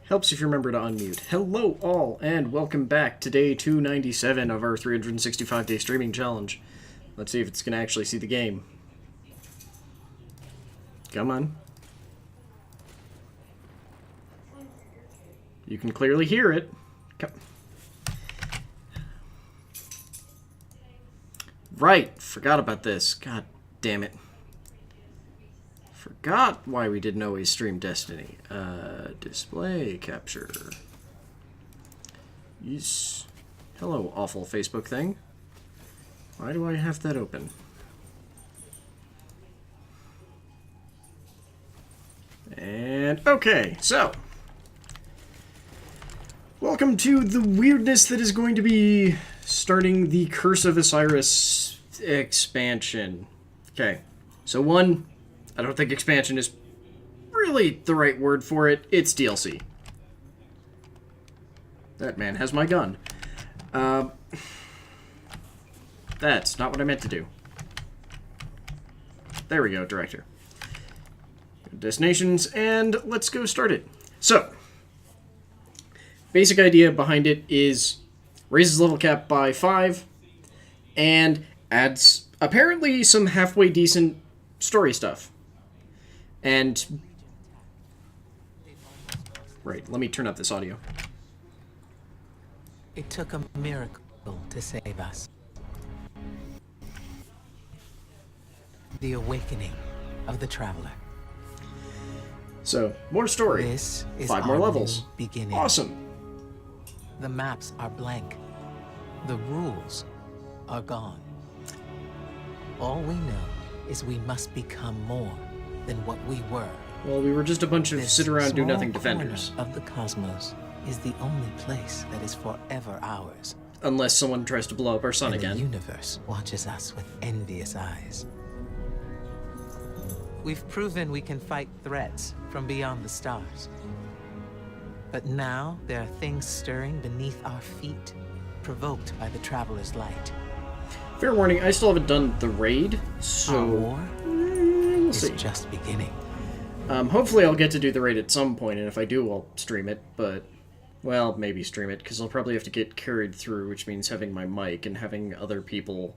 Helps if you remember to unmute. Hello all, and welcome back to day 297 of our 365-day streaming challenge. Let's see if it's going to actually see the game. Come on. You can clearly hear it. Come. Right, forgot about this. God damn it. Forgot why we didn't always stream Destiny. Display capture. Yes. Hello, awful Facebook thing. Why do I have that open? And okay, so. Welcome to the weirdness that is going to be starting the Curse of Osiris expansion. Okay, so one, I don't think expansion is really the right word for it. It's DLC. That man has my gun. That's not what I meant to do. There we go, director. Destinations, and let's go start it. So, basic idea behind it is raises level cap by 5 and adds apparently some halfway decent story stuff. And right, let me turn up this audio. It took a miracle to save us. The awakening of the traveler. So, more story. This is 5 more our levels. new beginning. Awesome. The maps are blank. The rules are gone. All we know is we must become more than what we were. Well, we were just a bunch of This sit around do small nothing corner defenders. of the cosmos is the only place that is forever ours. Unless someone tries to blow up our sun And again. the universe watches us with envious eyes. We've proven we can fight threats from beyond the stars. But now there are things stirring beneath our feet, provoked by the Traveler's light. Fair warning, I still haven't done the raid, so Our war we'll is see. just beginning. Hopefully I'll get to do the raid at some point, and if I do, I'll stream it, but, well, maybe stream it, because I'll probably have to get carried through, which means having my mic and having other people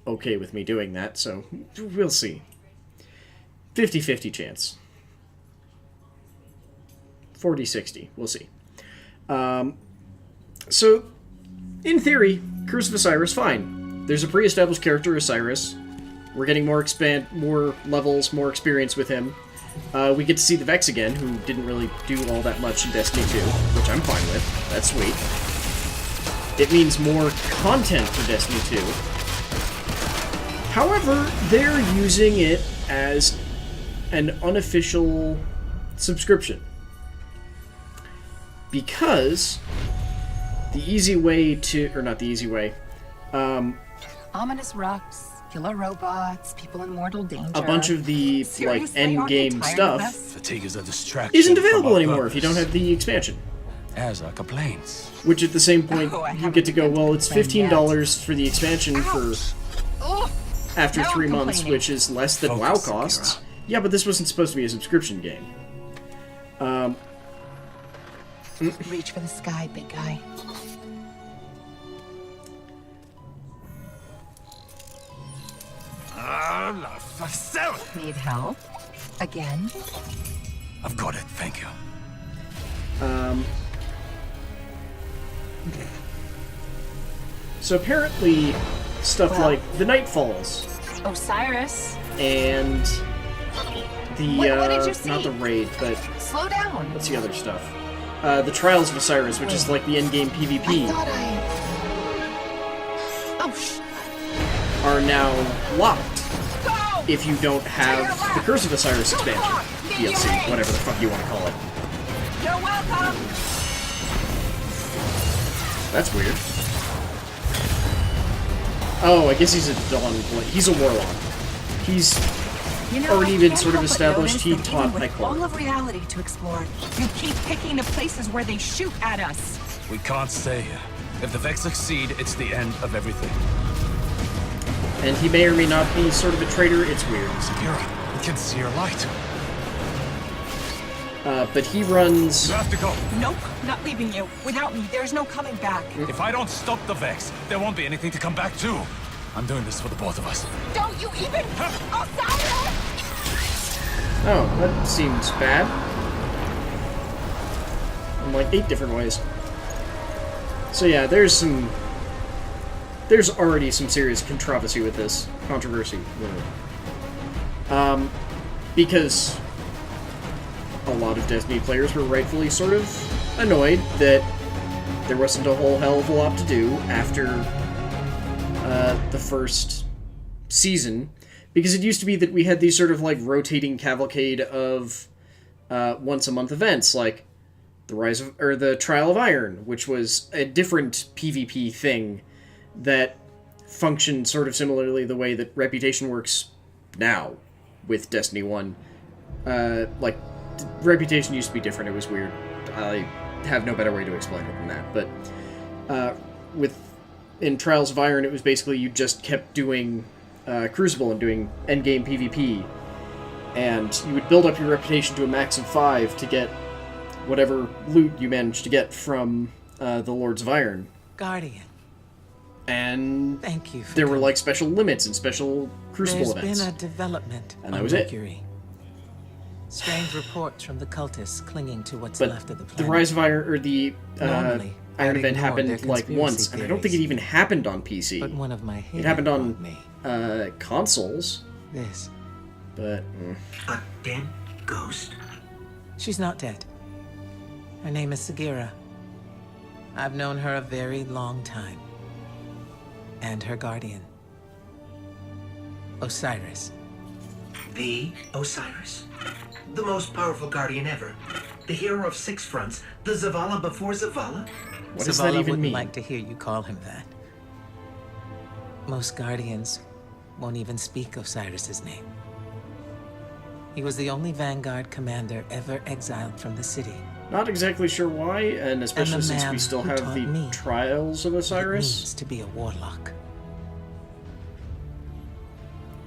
okay with me doing that, so we'll see. 50-50 chance. 40-60, we'll see. So, in theory, Curse of Osiris, fine. There's a pre-established character, Osiris. We're getting more levels, more experience with him. We get to see the Vex again, who didn't really do all that much in Destiny 2, which I'm fine with. That's sweet. It means more content for Destiny 2. However, they're using it as an unofficial subscription. Because the easy way to, or not the easy way, ominous rocks, killer robots, people in mortal danger. a bunch of the Seriously, like end aren't you game tired of stuff this? Fatigue is a distraction. isn't from available our anymore if you don't purpose. have the expansion. Ezra complains. Which at the same point, Oh, I you haven't get to go, been well, it's complaining $15 for the expansion for Ugh. after Now 3 I'm months, complaining. which is less than Focus, WoW costs. Kira. Yeah, but this wasn't supposed to be a subscription game. Reach for the sky, big guy. La facel! Need help? Again? I've got it, thank you. So apparently, stuff Well- like the Nightfalls Osiris, and the What did you see? not the raid, but slow down. what's the other stuff? The Trials of Osiris, which is like the endgame PvP, I thought I... Oh, are now locked go! if you don't have the Curse of Osiris expansion, DLC, whatever the fuck you want to call it. You're welcome! That's weird. Oh, I guess he's a Dawn Blade. He's a Warlock. He's You know, already I been can't sort of help but established. notice He that even taught with Nightcrawler. all of reality to explore, you keep picking the places where they shoot at us. We can't stay here. If the Vex succeed, it's the end of everything. And he may or may not be sort of a traitor. It's weird. Sakura, we can see your light. But he runs... You have to go. Nope, not leaving you. Without me, there's no coming back. If I don't stop the Vex, there won't be anything to come back to. I'm doing this for the both of us. Don't you even... Osiris! Oh, that seems bad. In like 8 different ways. So yeah, there's already some serious controversy with this. Controversy. Because a lot of Destiny players were rightfully sort of annoyed that there wasn't a whole hell of a lot to do after the first season. Because it used to be that we had these sort of like rotating cavalcade of once-a-month events, like the Trial of Iron, which was a different PvP thing that functioned sort of similarly the way that Reputation works now with Destiny 1. Like, Reputation used to be different, it was weird. I have no better way to explain it than that, but in Trials of Iron, it was basically you just kept doing Crucible and doing endgame PvP, and you would build up your reputation to a max of 5 to get whatever loot you managed to get from the Lords of Iron. Guardian, And thank you for there were coming. like special limits and special Crucible events. There's been a development And on that was it. Mercury. Strange reports from the cultists clinging to what's But left of the the planet. Rise of Iron, or the Normally, Iron I'd event ignore happened their like conspiracy once, and I don't think it theories. even happened on PC. But one of my It happened on me. consoles, This. but A dead ghost? She's not dead. Her name is Sagira. I've known her a very long time. And her guardian. Osiris. The Osiris? The most powerful guardian ever. The hero of 6 fronts. The Zavala before Zavala? what does Zavala that even wouldn't mean? like to hear you call him that. Most guardians won't even speak Osiris's name. He was the only Vanguard commander ever exiled from the city. Not exactly sure why, and especially since we man still who have taught the me Trials of What it Osiris, means to be a warlock.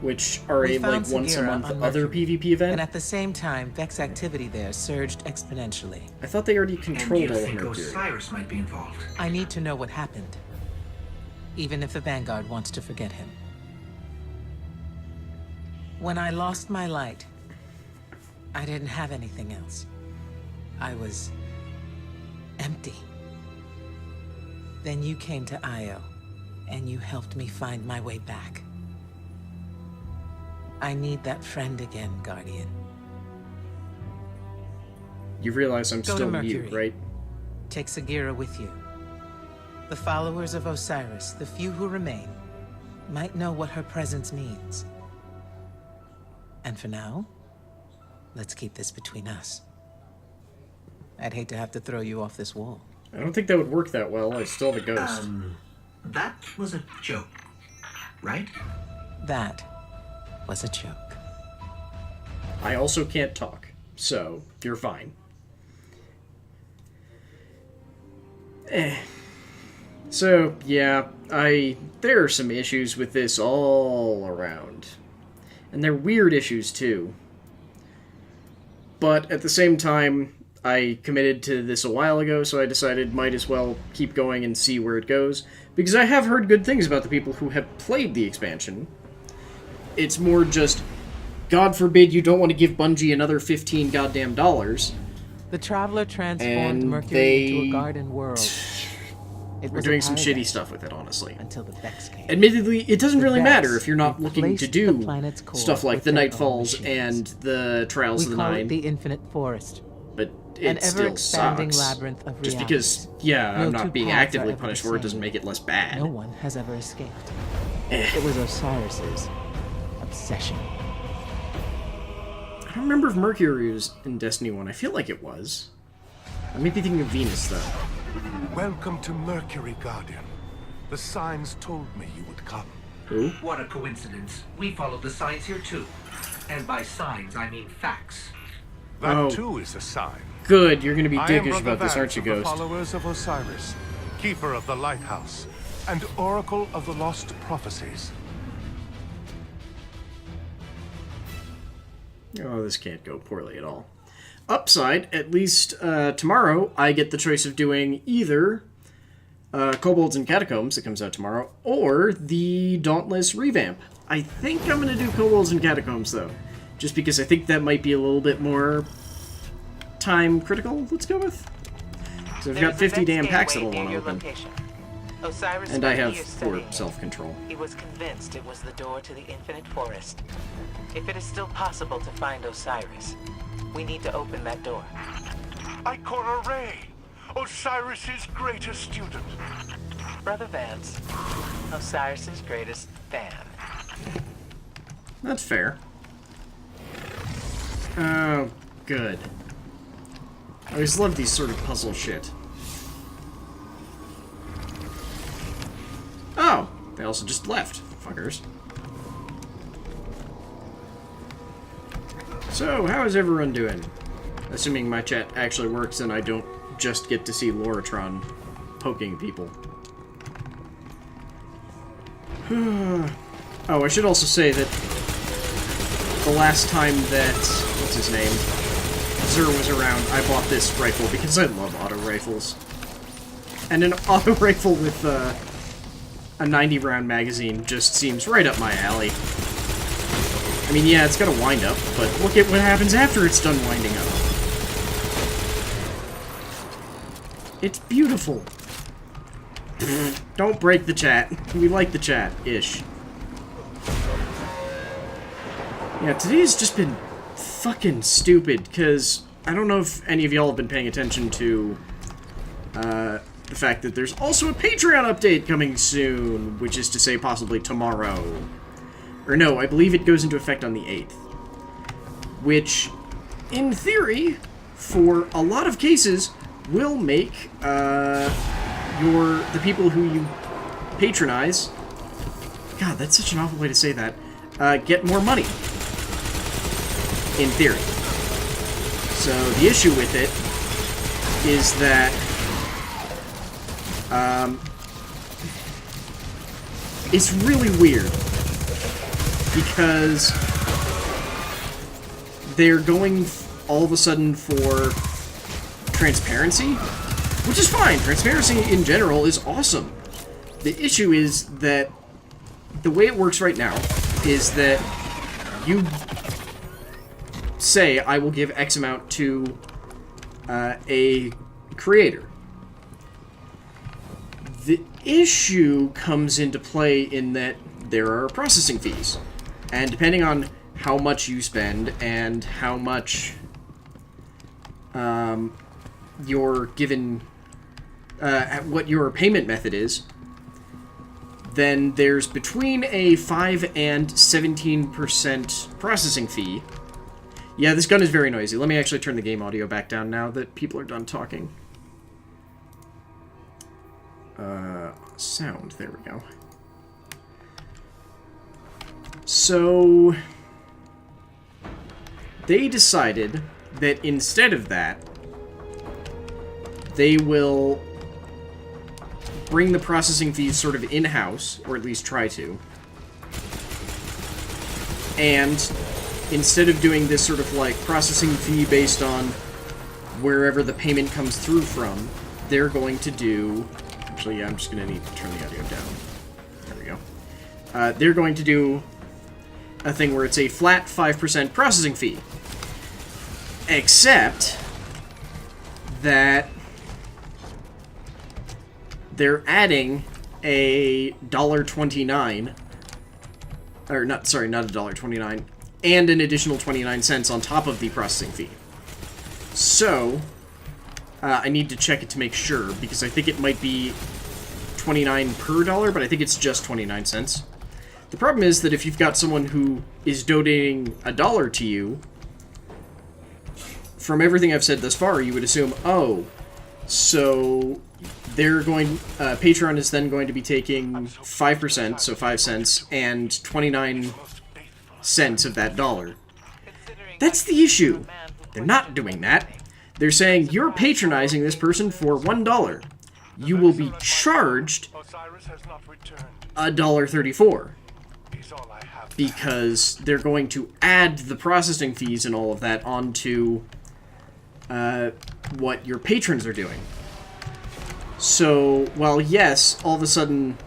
which are We a found like once a Sagira month on other Mercury, PvP And event. at the same time, Vex activity there surged exponentially. I thought they already And controlled you all of think Mercury. Osiris might be involved? I need to know what happened. Even if the Vanguard wants to forget him. When I lost my light, I didn't have anything else. I was empty. Then you came to Io, and you helped me find my way back. I need that friend again, Guardian. You realize I'm Go to still mute, Mercury. right? Take Sagira with you. The followers of Osiris, the few who remain, might know what her presence means. And for now, let's keep this between us. I'd hate to have to throw you off this wall. I don't think that would work that well. I still have a ghost. That was a joke, right? That was a joke. I also can't talk, so you're fine. So, yeah, there are some issues with this all around. And they're weird issues, too. But at the same time, I committed to this a while ago, so I decided might as well keep going and see where it goes. Because I have heard good things about the people who have played the expansion. It's more just, God forbid you don't want to give Bungie another $15 goddamn dollars. The Traveler transformed And Mercury into a garden world. It We're was a doing some shitty paradise stuff with it, honestly. until the Vex came. Admittedly, it doesn't The really Vex matter if you're not looking to replaced do the planet's core stuff like with the their own Nightfalls machines. and the Trials We of the call Nine, it the Infinite Forest. but An it still ever-expanding sucks. labyrinth of Just realities. because, yeah, No I'm two not being paths are actively ever the punished for it same. doesn't make it less bad. No one has ever escaped. Eh. It was Osiris's obsession. I don't remember if Mercury was in Destiny 1. I feel like it was. I may be thinking of Venus, though. Welcome to Mercury, Guardian. The signs told me you would come. Who? What a coincidence. We follow the signs here too. And by signs, I mean facts. That Oh. too is a sign. Good, you're gonna be I am dickish Brother about this, Vance aren't you, of the Ghost? followers of Osiris, keeper of the lighthouse, and oracle of the lost prophecies. Oh, this can't go poorly at all. Upside, at least tomorrow, I get the choice of doing either Kobolds and Catacombs that comes out tomorrow, or the Dauntless revamp. I think I'm going to do Kobolds and Catacombs, though, just because I think that might be a little bit more time critical, let's go with. So I've got 50 damn packs that'll want to open. Osiris And I spent have years 4 studying it. self-control. He was convinced it was the door to the infinite forest. If it is still possible to find Osiris, we need to open that door. Ikora Rey, Osiris's greatest student. Brother Vance, Osiris's greatest fan. That's fair. Oh, good. I always love these sort of puzzle shit. Oh! They also just left, fuckers. So, how is everyone doing? Assuming my chat actually works and I don't just get to see Loratron poking people. Oh, I should also say that the last time that, what's his name, Xur was around, I bought this rifle because I love auto rifles. And an auto rifle with a 90-round magazine just seems right up my alley. I mean, yeah, it's got a wind-up, but look at what happens after it's done winding up. It's beautiful. Don't break the chat. We like the chat, ish. Yeah, today's just been fucking stupid, because I don't know if any of y'all have been paying attention to the fact that there's also a Patreon update coming soon, which is to say possibly tomorrow. Or no, I believe it goes into effect on the 8th. Which, in theory, for a lot of cases, will make the people who you patronize, God, that's such an awful way to say that, get more money. In theory. So the issue with it is that it's really weird because they're going all of a sudden for transparency, which is fine. Transparency in general is awesome. The issue is that the way it works right now is that you say, I will give X amount to a creator. The issue comes into play in that there are processing fees. And depending on how much you spend and how much you're given, what your payment method is, then there's between a 5 and 17% processing fee. Yeah, this gun is very noisy. Let me actually turn the game audio back down now that people are done talking. Sound. There we go. So, they decided that instead of that, they will bring the processing fees sort of in-house, or at least try to. And instead of doing this sort of like processing fee based on wherever the payment comes through from, they're going to do... Actually, yeah, I'm just going to need to turn the audio down. There we go. They're going to do a thing where it's a flat 5% processing fee. Except that they're adding a $1.29, or not, sorry, not a $1.29, and an additional 29 cents on top of the processing fee. So, I need to check it to make sure, because I think it might be 29 per dollar, but I think it's just 29 cents. The problem is that if you've got someone who is donating $1 to you, from everything I've said thus far, you would assume, oh, so they're going, Patreon is then going to be taking 5%, so 5 cents, and 29 cents of that dollar. That's the issue. They're not doing that. They're saying, you're patronizing this person for $1. You will be charged $1.34. Because they're going to add the processing fees and all of that onto what your patrons are doing. So, while yes, all of a sudden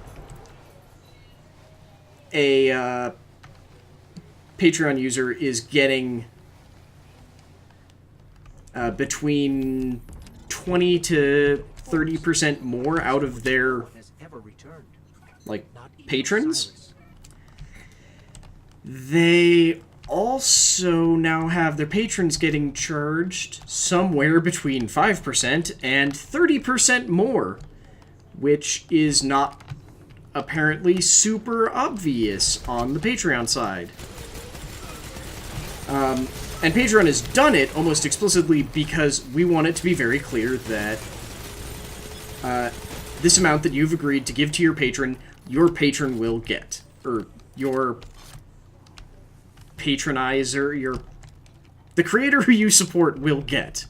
a Patreon user is getting between 20 to 30% more out of their like patrons, they also now have their patrons getting charged somewhere between 5% and 30% more, which is not apparently super obvious on the Patreon side. And Patreon has done it almost explicitly because we want it to be very clear that this amount that you've agreed to give to your patron will get. Or your patronizer, the creator who you support will get.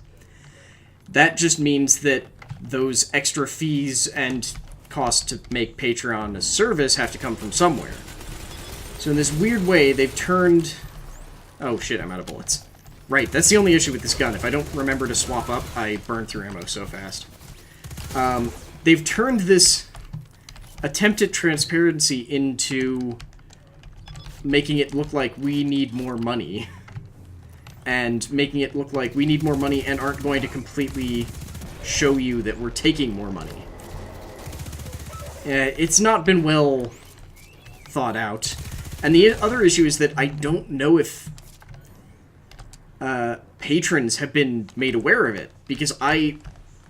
That just means that those extra fees and costs to make Patreon a service have to come from somewhere. So in this weird way, they've turned... Oh shit, I'm out of bullets. Right, that's the only issue with this gun. If I don't remember to swap up, I burn through ammo so fast. They've turned this attempt at transparency into making it look like we need more money. And making it look like we need more money and aren't going to completely show you that we're taking more money. It's not been well thought out. And the other issue is that I don't know if patrons have been made aware of it. Because I,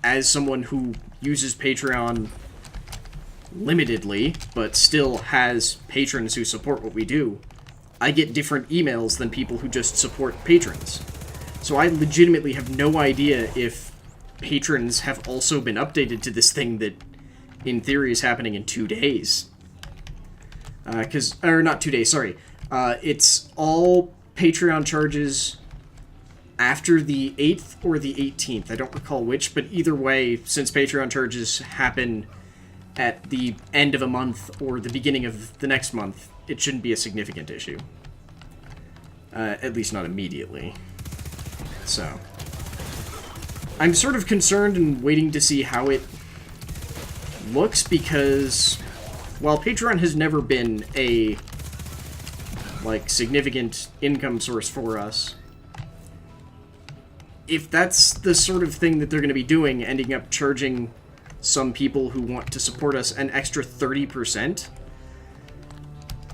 as someone who uses Patreon limitedly, but still has patrons who support what we do, I get different emails than people who just support patrons. So I legitimately have no idea if patrons have also been updated to this thing that, in theory, is happening in 2 days. Or not 2 days, sorry. It's all Patreon charges after the 8th or the 18th. I don't recall which, but either way, since Patreon charges happen at the end of a month or the beginning of the next month, it shouldn't be a significant issue. At least not immediately. So, I'm sort of concerned and waiting to see how it looks, because while Patreon has never been a, like, significant income source for us, if that's the sort of thing that they're going to be doing, ending up charging some people who want to support us an extra 30%,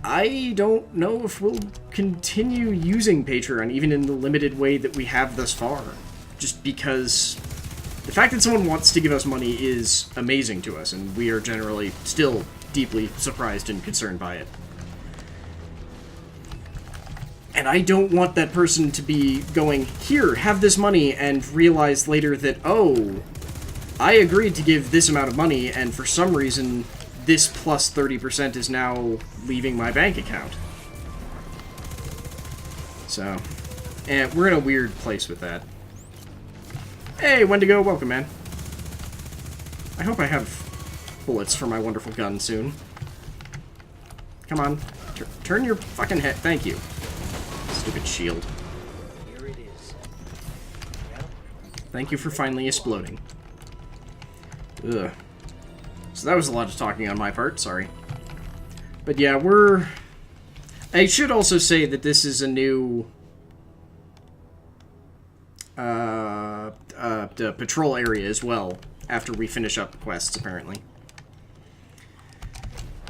I don't know if we'll continue using Patreon, even in the limited way that we have thus far. Just because the fact that someone wants to give us money is amazing to us, and we are generally still deeply surprised and concerned by it. And I don't want that person to be going, here, have this money, and realize later that, oh, I agreed to give this amount of money, and for some reason, this plus 30% is now leaving my bank account. So, and we're in a weird place with that. Hey, Wendigo, welcome, man. I hope I have bullets for my wonderful gun soon. Come on, turn your fucking head. Thank you. Stupid shield. Here it is. Thank you for finally exploding. Ugh. So that was a lot of talking on my part, sorry. But yeah, I should also say that this is a new patrol area as well, after we finish up the quests, apparently.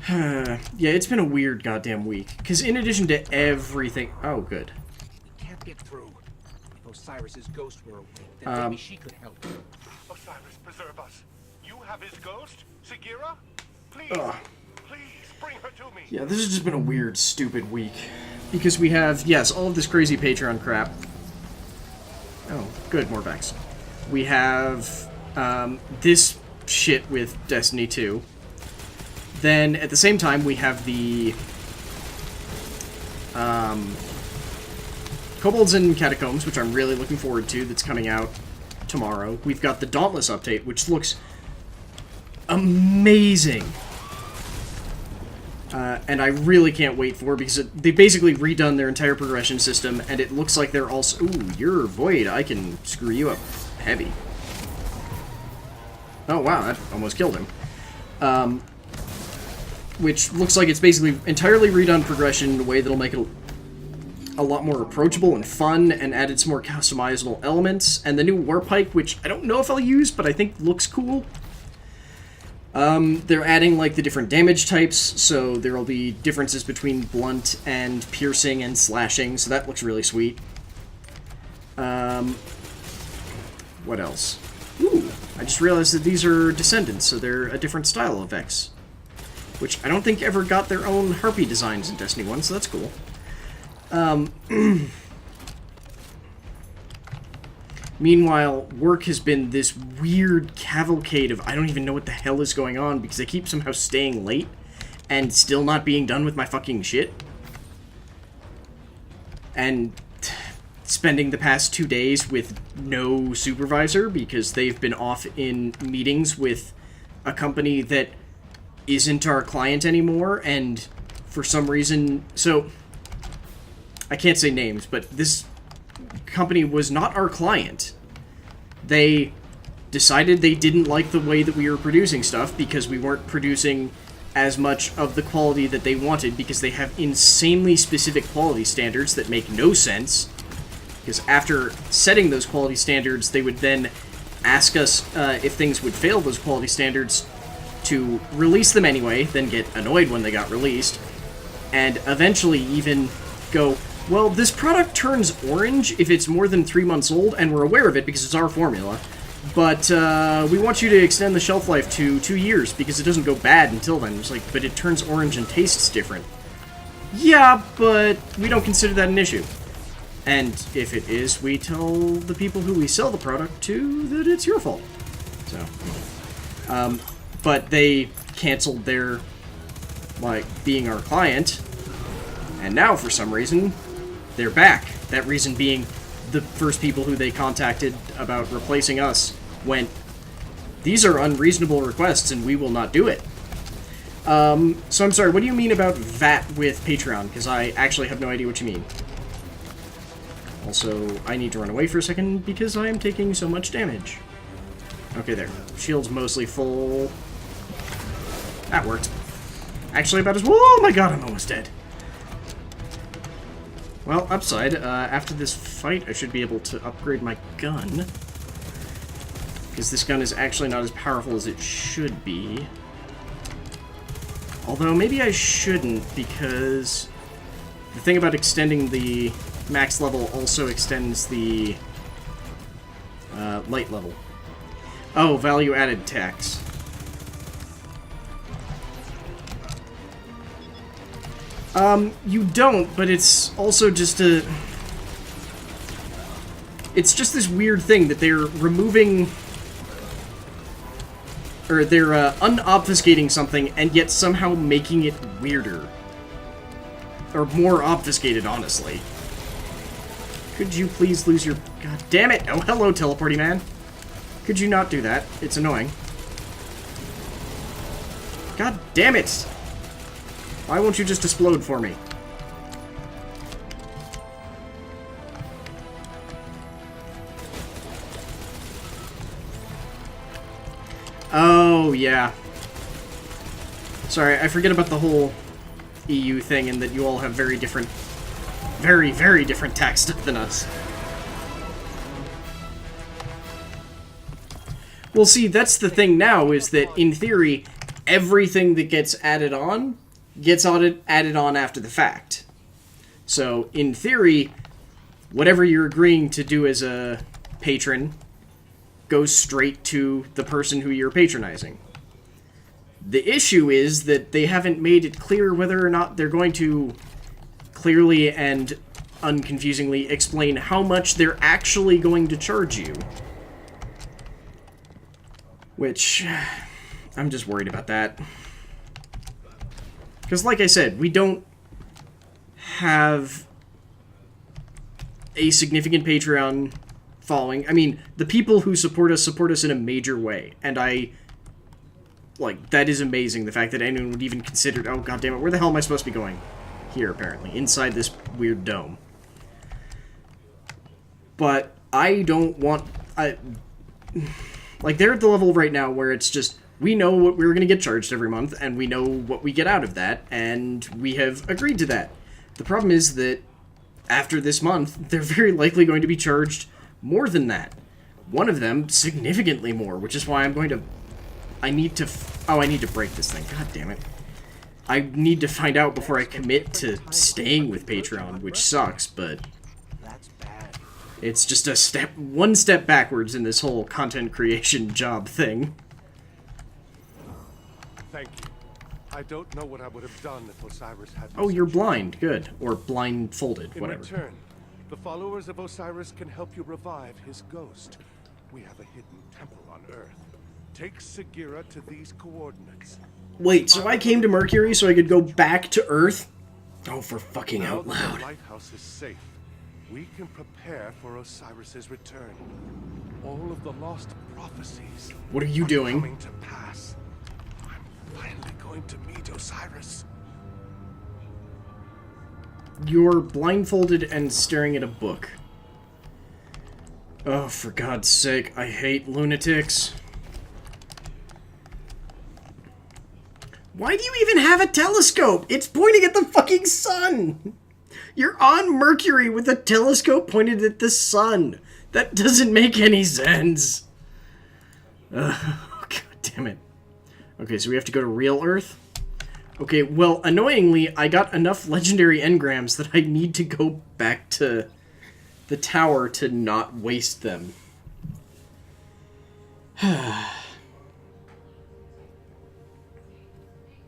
Yeah, it's been a weird goddamn week. Because in addition to everything... Oh, good. We can't get through. If Osiris's ghost were awake, then maybe she could help. Osiris, preserve us. You have his ghost? Sagira? Please, please, bring her to me. Yeah, this has just been a weird, stupid week. Because we have, yes, all of this crazy Patreon crap. Oh, good, more Vex. We have this shit with Destiny 2. Then, at the same time, we have the Kobolds and Catacombs, which I'm really looking forward to, that's coming out tomorrow. We've got the Dauntless update, which looks amazing. And I really can't wait for it, because they've basically redone their entire progression system, and it looks like they're also... Ooh, you're Void, I can screw you up. heavy. Oh wow, that almost killed him. Which looks like it's basically entirely redone progression in a way that'll make it a lot more approachable and fun, and added some more customizable elements. And the new Warp Pike, which I don't know if I'll use, but I think looks cool. They're adding, like, the different damage types, so there will be differences between blunt and piercing and slashing, so that looks really sweet. What else? Ooh, I just realized that these are Descendants, so they're a different style of Vex. Which I don't think ever got their own Harpy designs in Destiny 1, so that's cool. Meanwhile, work has been this weird cavalcade of I don't even know what the hell is going on because I keep somehow staying late and still not being done with my fucking shit. And spending the past 2 days with no supervisor because they've been off in meetings with a company that isn't our client anymore, and for some reason, so I can't say names, but this company was not our client. They decided they didn't like the way that we were producing stuff because we weren't producing as much of the quality that they wanted, because they have insanely specific quality standards that make no sense. Because after setting those quality standards, they would then ask us if things would fail those quality standards to release them anyway, then get annoyed when they got released, and eventually even go, well, this product turns orange if it's more than 3 months old, and we're aware of it because it's our formula, but we want you to extend the shelf life to 2 years because it doesn't go bad until then. It's like, but it turns orange and tastes different. Yeah, but we don't consider that an issue. And if it is, we tell the people who we sell the product to that it's your fault. So, but they canceled their, like, being our client, and now, for some reason, they're back. That reason being, the first people who they contacted about replacing us went, these are unreasonable requests, and we will not do it. So I'm sorry, what do you mean about VAT with Patreon? Because I actually have no idea what you mean. Also, I need to run away for a second because I am taking so much damage. Okay, there. Shield's mostly full. That worked. Actually, about as well. Oh my god, I'm almost dead. Well, upside, after this fight, I should be able to upgrade my gun. Because this gun is actually not as powerful as it should be. Although, maybe I shouldn't, because the thing about extending the max level also extends the light level. Oh, value-added tax. You don't, but it's also just a... It's just this weird thing that they're removing... Or they're unobfuscating something and yet somehow making it weirder. Or more obfuscated, honestly. Could you please lose your... God damn it! Oh, hello, teleporting man. Could you not do that? It's annoying. God damn it! Why won't you just explode for me? Oh, yeah. Sorry, I forget about the whole EU thing and that you all have very different... Very, very different tax stuff than us. Well, see, that's the thing now, is that, in theory, everything that gets added on gets added on after the fact. So, in theory, whatever you're agreeing to do as a patron goes straight to the person who you're patronizing. The issue is that they haven't made it clear whether or not they're going to clearly and unconfusingly explain how much they're actually going to charge you. Which, I'm just worried about that. Because like I said, we don't have a significant Patreon following. I mean, the people who support us in a major way. And that is amazing, the fact that anyone would even consider... Oh, goddammit, where the hell am I supposed to be going? Here, apparently. Inside this weird dome. But I don't want... Like, they're at the level right now where it's just, we know what we're going to get charged every month, and we know what we get out of that, and we have agreed to that. The problem is that after this month, they're very likely going to be charged more than that. One of them significantly more, which is why I'm going to... I need to break this thing. God damn it. I need to find out before I commit to staying with Patreon, which sucks, but... That's bad. It's just one step backwards in this whole content creation job thing. Thank you. I don't know what I would have done if Osiris hadn't. Oh, you're sent you. blind. Good. Or blindfolded, In whatever. return, the followers of Osiris can help you revive his ghost. We have a hidden temple on Earth. Take Sagira to these coordinates. Wait, so I came to Mercury so I could go back to Earth? Oh, for fucking Now out that the loud. lighthouse is safe, we can prepare for Osiris's return. All of the lost prophecies. What are you doing? Coming to pass. I'm finally going to meet Osiris. You're blindfolded and staring at a book. Oh, for God's sake, I hate lunatics. Why do you even have a telescope? It's pointing at the fucking sun! You're on Mercury with a telescope pointed at the sun. That doesn't make any sense. God damn it. Okay, so we have to go to real Earth? Okay, well, annoyingly, I got enough legendary engrams that I need to go back to the tower to not waste them.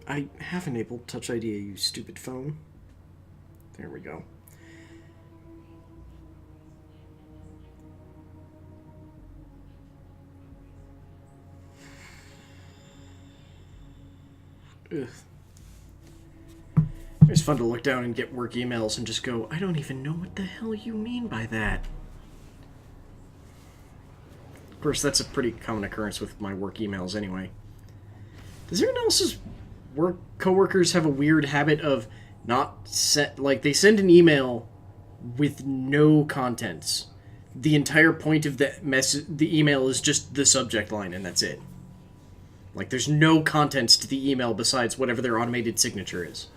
I have enabled Touch ID, you stupid phone. There we go. Ugh. It's fun to look down and get work emails and just go, I don't even know what the hell you mean by that. Of course, that's a pretty common occurrence with my work emails anyway. Does anyone else's coworkers have a weird habit of not they send an email with no contents. The entire point of the email is just the subject line, and that's it. Like, there's no contents to the email besides whatever their automated signature is.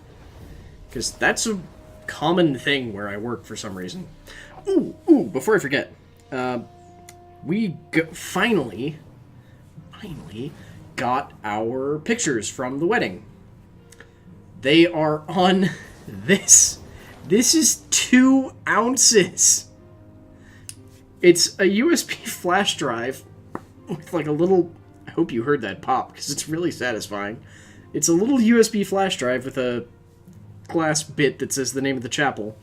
Because that's a common thing where I work for some reason. Ooh, before I forget. We finally got our pictures from the wedding. They are on this. This is 2 ounces. It's a USB flash drive with like a little... I hope you heard that pop, because it's really satisfying. It's a little USB flash drive with a glass bit that says the name of the chapel.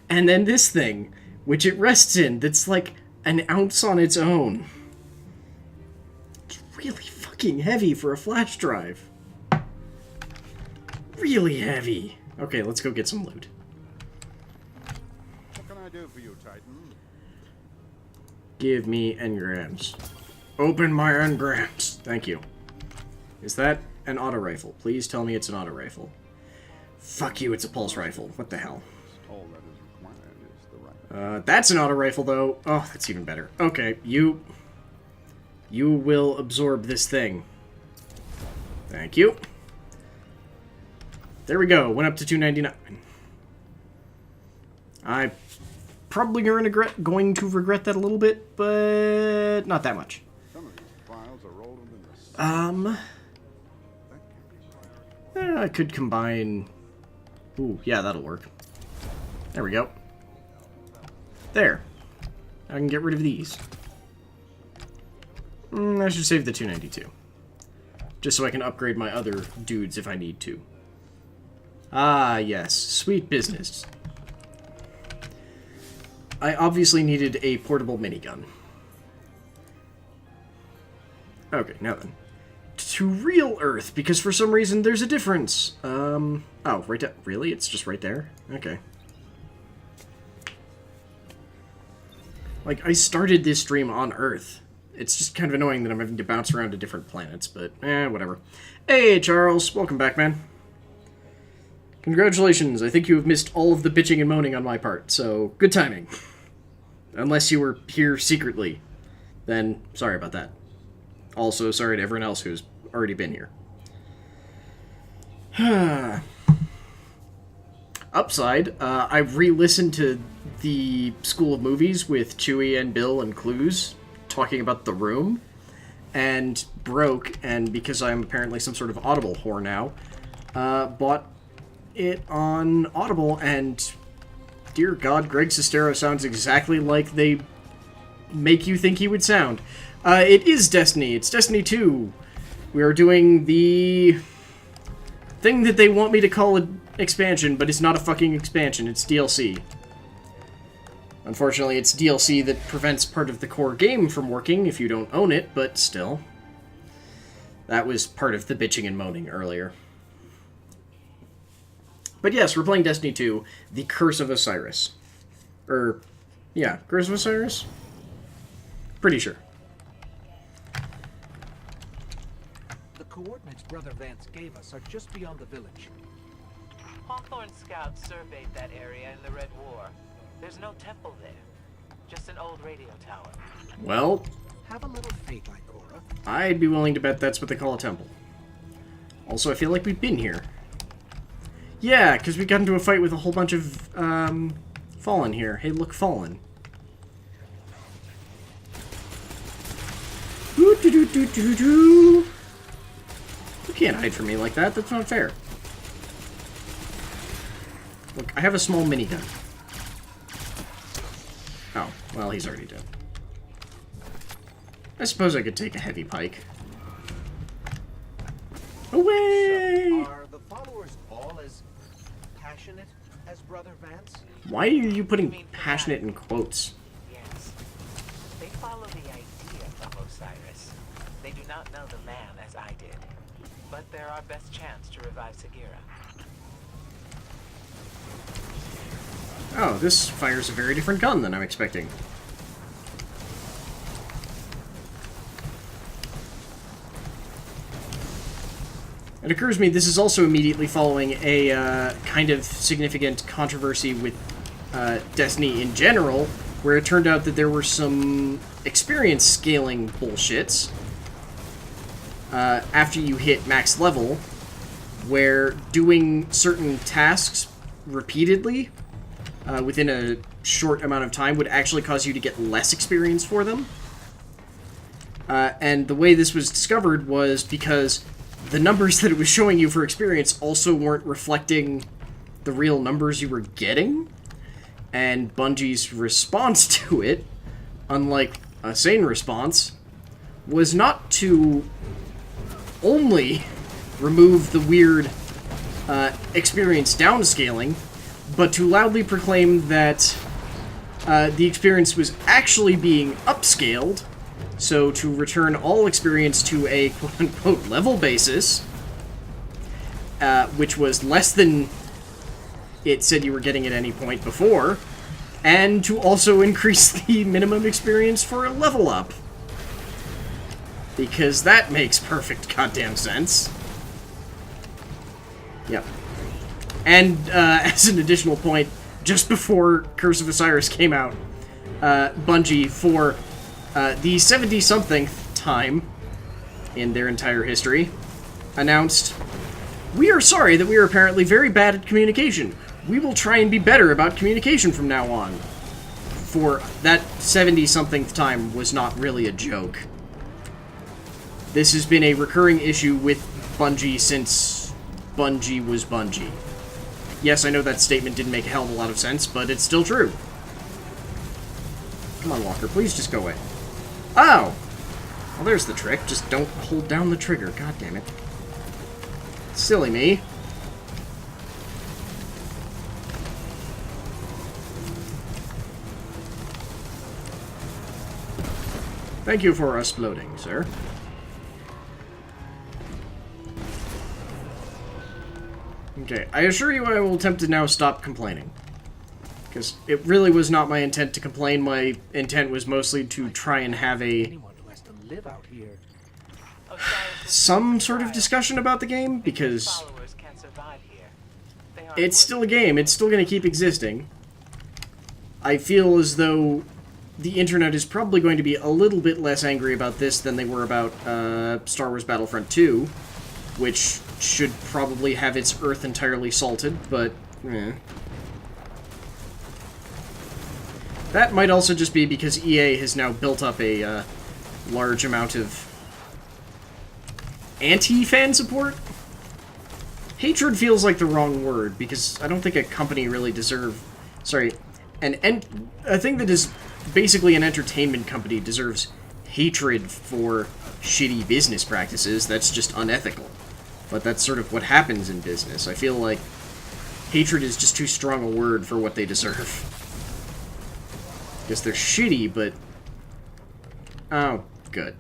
And then this thing, which it rests in, that's like an ounce on its own. It's really fucking heavy for a flash drive. Really heavy. Okay, let's go get some loot. What can I do for you, Titan? Give me engrams. Open my engrams. Thank you. Is that an auto rifle? Please tell me it's an auto rifle. Fuck you, it's a pulse rifle. What the hell? All that is required is the right. That's an auto rifle, though. Oh, that's even better. Okay, you will absorb this thing. Thank you. There we go. Went up to $2.99. I'm probably going to regret that a little bit, but not that much. Some of these files are rolled into the I could combine... Ooh, yeah, that'll work. There we go. There. I can get rid of these. I should save the $2.92. Just so I can upgrade my other dudes if I need to. Ah, yes. Sweet business. I obviously needed a portable minigun. Okay, now then. To real Earth, because for some reason there's a difference. Oh, right there. Really? It's just right there? Okay. Like, I started this stream on Earth. It's just kind of annoying that I'm having to bounce around to different planets, but whatever. Hey, Charles. Welcome back, man. Congratulations. I think you have missed all of the bitching and moaning on my part, so good timing. Unless you were here secretly. then sorry about that. Also, sorry to everyone else who's already been here. Upside, I've re-listened to the School of Movies with Chewie and Bill and Clues talking about The Room, and broke, and because I'm apparently some sort of Audible whore now, bought it on Audible, and dear God, Greg Sestero sounds exactly like they make you think he would sound. It is Destiny. It's Destiny 2. We are doing the thing that they want me to call an expansion, but it's not a fucking expansion. It's DLC. Unfortunately, it's DLC that prevents part of the core game from working if you don't own it, but still. That was part of the bitching and moaning earlier. But yes, we're playing Destiny 2, The Curse of Osiris. Yeah, Curse of Osiris? Pretty sure. The coordinates Brother Vance gave us are just beyond the village. Hawthorne scouts surveyed that area in the Red War. There's no temple there, just an old radio tower. Well, Have a little faith, Ikora. I'd be willing to bet that's what they call a temple. Also, I feel like we've been here. Yeah, because we got into a fight with a whole bunch of, Fallen here. Hey, look, Fallen. You can't hide from me like that. That's not fair. Look, I have a small minigun. Oh, well, he's already dead. I suppose I could take a heavy pike. Away! So, are the followers all as passionate as Brother Vance? Why are you putting passionate in quotes? Yes. They follow the idea of Osiris. They do not know the man as I did. But they're our best chance to revive Sagira. Oh, this fires a very different gun than I'm expecting. It occurs to me this is also immediately following a kind of significant controversy with Destiny in general, where it turned out that there were some experience scaling bullshits after you hit max level, where doing certain tasks repeatedly within a short amount of time would actually cause you to get less experience for them. And the way this was discovered was because the numbers that it was showing you for experience also weren't reflecting the real numbers you were getting. And Bungie's response to it, unlike a sane response, was not to only remove the weird experience downscaling, but to loudly proclaim that the experience was actually being upscaled, so to return all experience to a quote-unquote level basis, which was less than it said you were getting at any point before, and to also increase the minimum experience for a level up. Because that makes perfect goddamn sense. Yep. And as an additional point, just before Curse of Osiris came out, Bungie, for the 70-somethingth time in their entire history, announced, "We are sorry that we are apparently very bad at communication. We will try and be better about communication from now on." For that 70-somethingth time was not really a joke. This has been a recurring issue with Bungie since Bungie was Bungie. Yes, I know that statement didn't make a hell of a lot of sense, but it's still true. Come on, Walker, please just go away. Oh! Well, there's the trick. Just don't hold down the trigger. God damn it. Silly me. Thank you for exploding, sir. Okay, I assure you I will attempt to now stop complaining. Because it really was not my intent to complain. My intent was mostly to try and have Anyone who has to live out here. some sort of discussion about the game, because Followers can't survive here. They are it's still a game. It's still going to keep existing. I feel as though the internet is probably going to be a little bit less angry about this than they were about Star Wars Battlefront 2, which should probably have its Earth entirely salted, but that might also just be because EA has now built up a large amount of anti-fan support? Hatred feels like the wrong word, because I don't think a company really a thing that is basically an entertainment company deserves hatred for shitty business practices. That's just unethical. But that's sort of what happens in business. I feel like hatred is just too strong a word for what they deserve. Because they're shitty, but... Oh, good.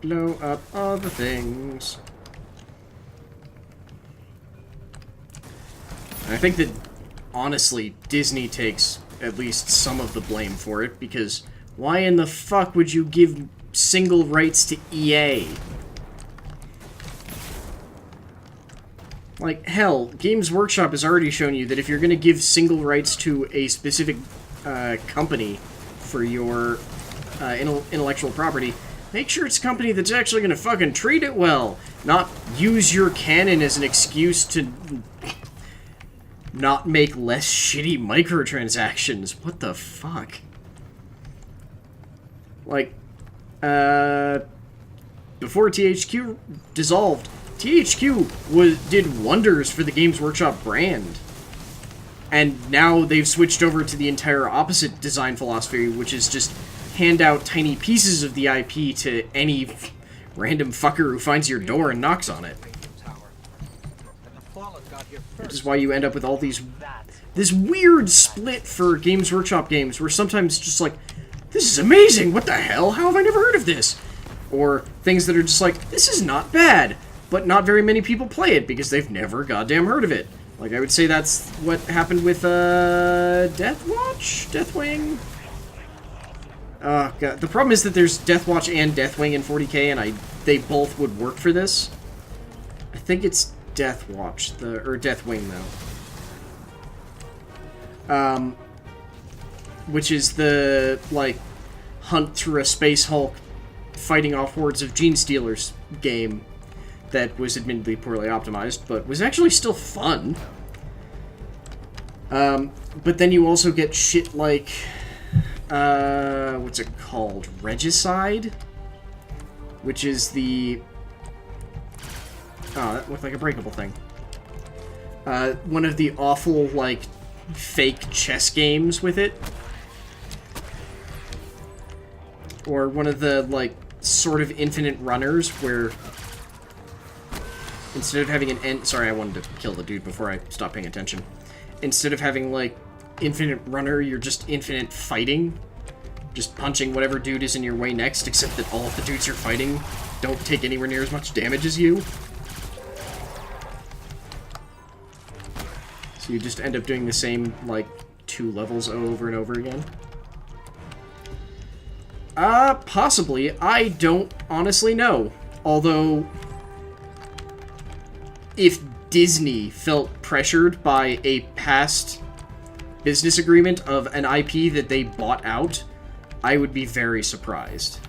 Blow up all the things. I think that, honestly, Disney takes at least some of the blame for it, because why in the fuck would you give single rights to EA? Like, hell, Games Workshop has already shown you that if you're going to give single rights to a specific company for your intellectual property, make sure it's a company that's actually going to fucking treat it well, not use your canon as an excuse to not make less shitty microtransactions. What the fuck? Like, before THQ dissolved, THQ did wonders for the Games Workshop brand. And now they've switched over to the entire opposite design philosophy, which is just hand out tiny pieces of the IP to any random fucker who finds your door and knocks on it. Which is why you end up with all this weird split for Games Workshop games, where sometimes just like, this is amazing, what the hell, how have I never heard of this? Or things that are just like, this is not bad, but not very many people play it because they've never goddamn heard of it. Like, I would say that's what happened with, Deathwing? Oh, God. The problem is that there's Deathwatch and Deathwing in 40k, and they both would work for this. I think it's Deathwatch, or Deathwing, though. Which is the, like, hunt through a Space Hulk fighting off hordes of Gene Stealers game that was admittedly poorly optimized, but was actually still fun. But then you also get shit like, what's it called? Regicide? Which is the... Oh, that looked like a breakable thing. One of the awful, like, fake chess games with it. Or one of the, like, sort of infinite runners where instead of having an end... Sorry, I wanted to kill the dude before I stopped paying attention. Instead of having, like, infinite runner, you're just infinite fighting. Just punching whatever dude is in your way next, except that all of the dudes you're fighting don't take anywhere near as much damage as you. So you just end up doing the same, like, 2 levels over and over again. Possibly. I don't honestly know. Although, if Disney felt pressured by a past business agreement of an IP that they bought out, I would be very surprised.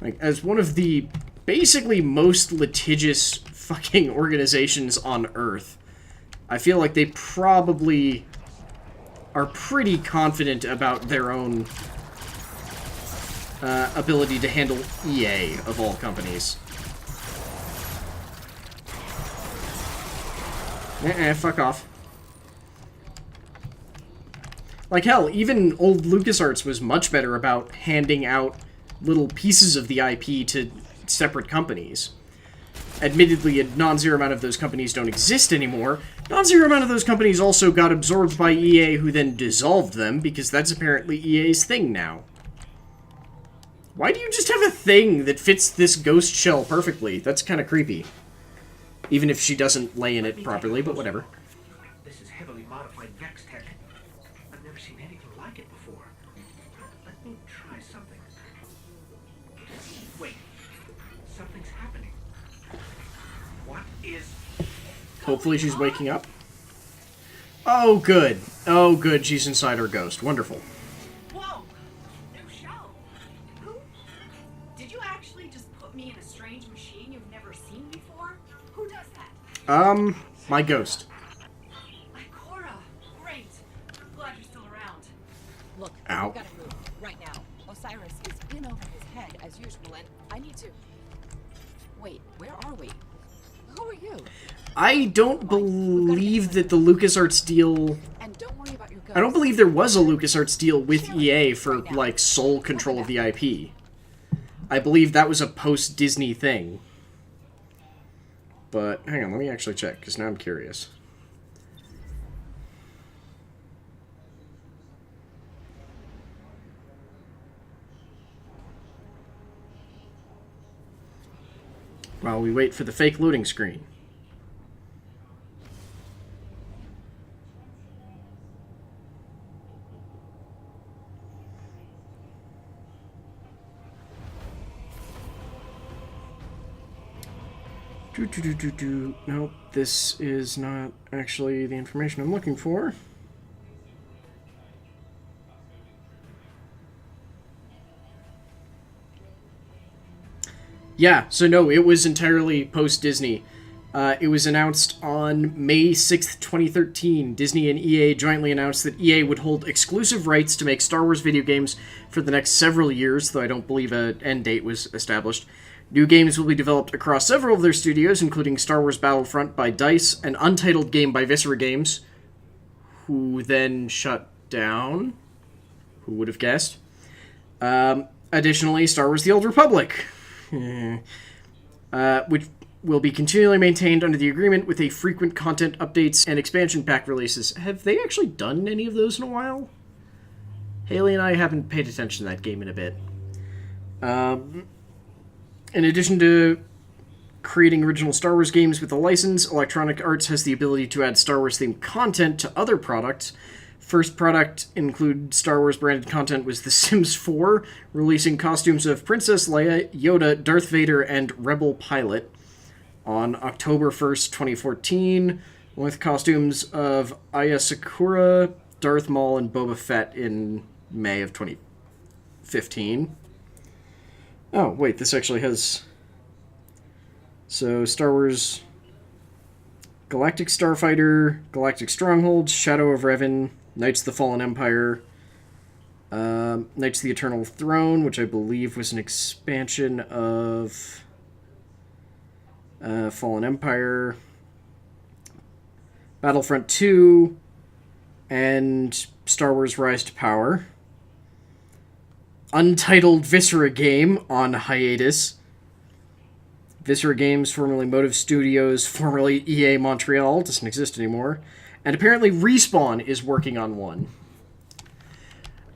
Like, as one of the basically most litigious fucking organizations on Earth, I feel like they probably are pretty confident about their own ability to handle EA, of all companies. Fuck off. Like, hell, even old LucasArts was much better about handing out little pieces of the IP to separate companies. Admittedly, a non-zero amount of those companies don't exist anymore. Non-zero amount of those companies also got absorbed by EA, who then dissolved them, because that's apparently EA's thing now. Why do you just have a thing that fits this ghost shell perfectly? That's kind of creepy. Even if she doesn't lay in it properly, but whatever. This is heavily modified Vex tech. I've never seen anything like it before. Let me try something. Wait. Something's happening. What is... Hopefully she's waking up. Oh, good. Oh, good. She's inside her ghost. Wonderful. Whoa! New show. Who? Did you actually just put me in a strange machine you've never seen before? Who does that? My ghost. Ikora. Great. Glad you're still around. Look, Ow. we gotta move right now. Osiris is in over his head as usual, and I need to. Wait, where are we? Who are you? I don't believe that the LucasArts deal... And don't worry about your ghost. I don't believe there was a LucasArts deal with EA for, like, sole control of the IP. I believe that was a post-Disney thing. But, hang on, let me actually check, because now I'm curious. While we wait for the fake loading screen. Nope, this is not actually the information I'm looking for. Yeah, so no, it was entirely post-Disney. It was announced on May 6th, 2013. Disney and EA jointly announced that EA would hold exclusive rights to make Star Wars video games for the next several years, though I don't believe an end date was established. New games will be developed across several of their studios, including Star Wars Battlefront by DICE, an untitled game by Viscera Games, who then shut down. Who would have guessed? Additionally, Star Wars The Old Republic, which will be continually maintained under the agreement with a frequent content updates and expansion pack releases. Have they actually done any of those in a while? Haley and I haven't paid attention to that game in a bit. In addition to creating original Star Wars games with a license, Electronic Arts has the ability to add Star Wars-themed content to other products. First product include Star Wars-branded content was The Sims 4, releasing costumes of Princess Leia, Yoda, Darth Vader, and Rebel Pilot on October 1st, 2014, with costumes of Aya Sakura, Darth Maul, and Boba Fett in May of 2015. Oh, wait, this actually has... So, Star Wars... Galactic Starfighter, Galactic Stronghold, Shadow of Revan, Knights of the Fallen Empire, Knights of the Eternal Throne, which I believe was an expansion of Fallen Empire, Battlefront 2, and Star Wars Rise to Power. Untitled Viscera game on hiatus. Viscera Games, formerly Motive Studios, formerly EA Montreal, doesn't exist anymore. And apparently Respawn is working on one.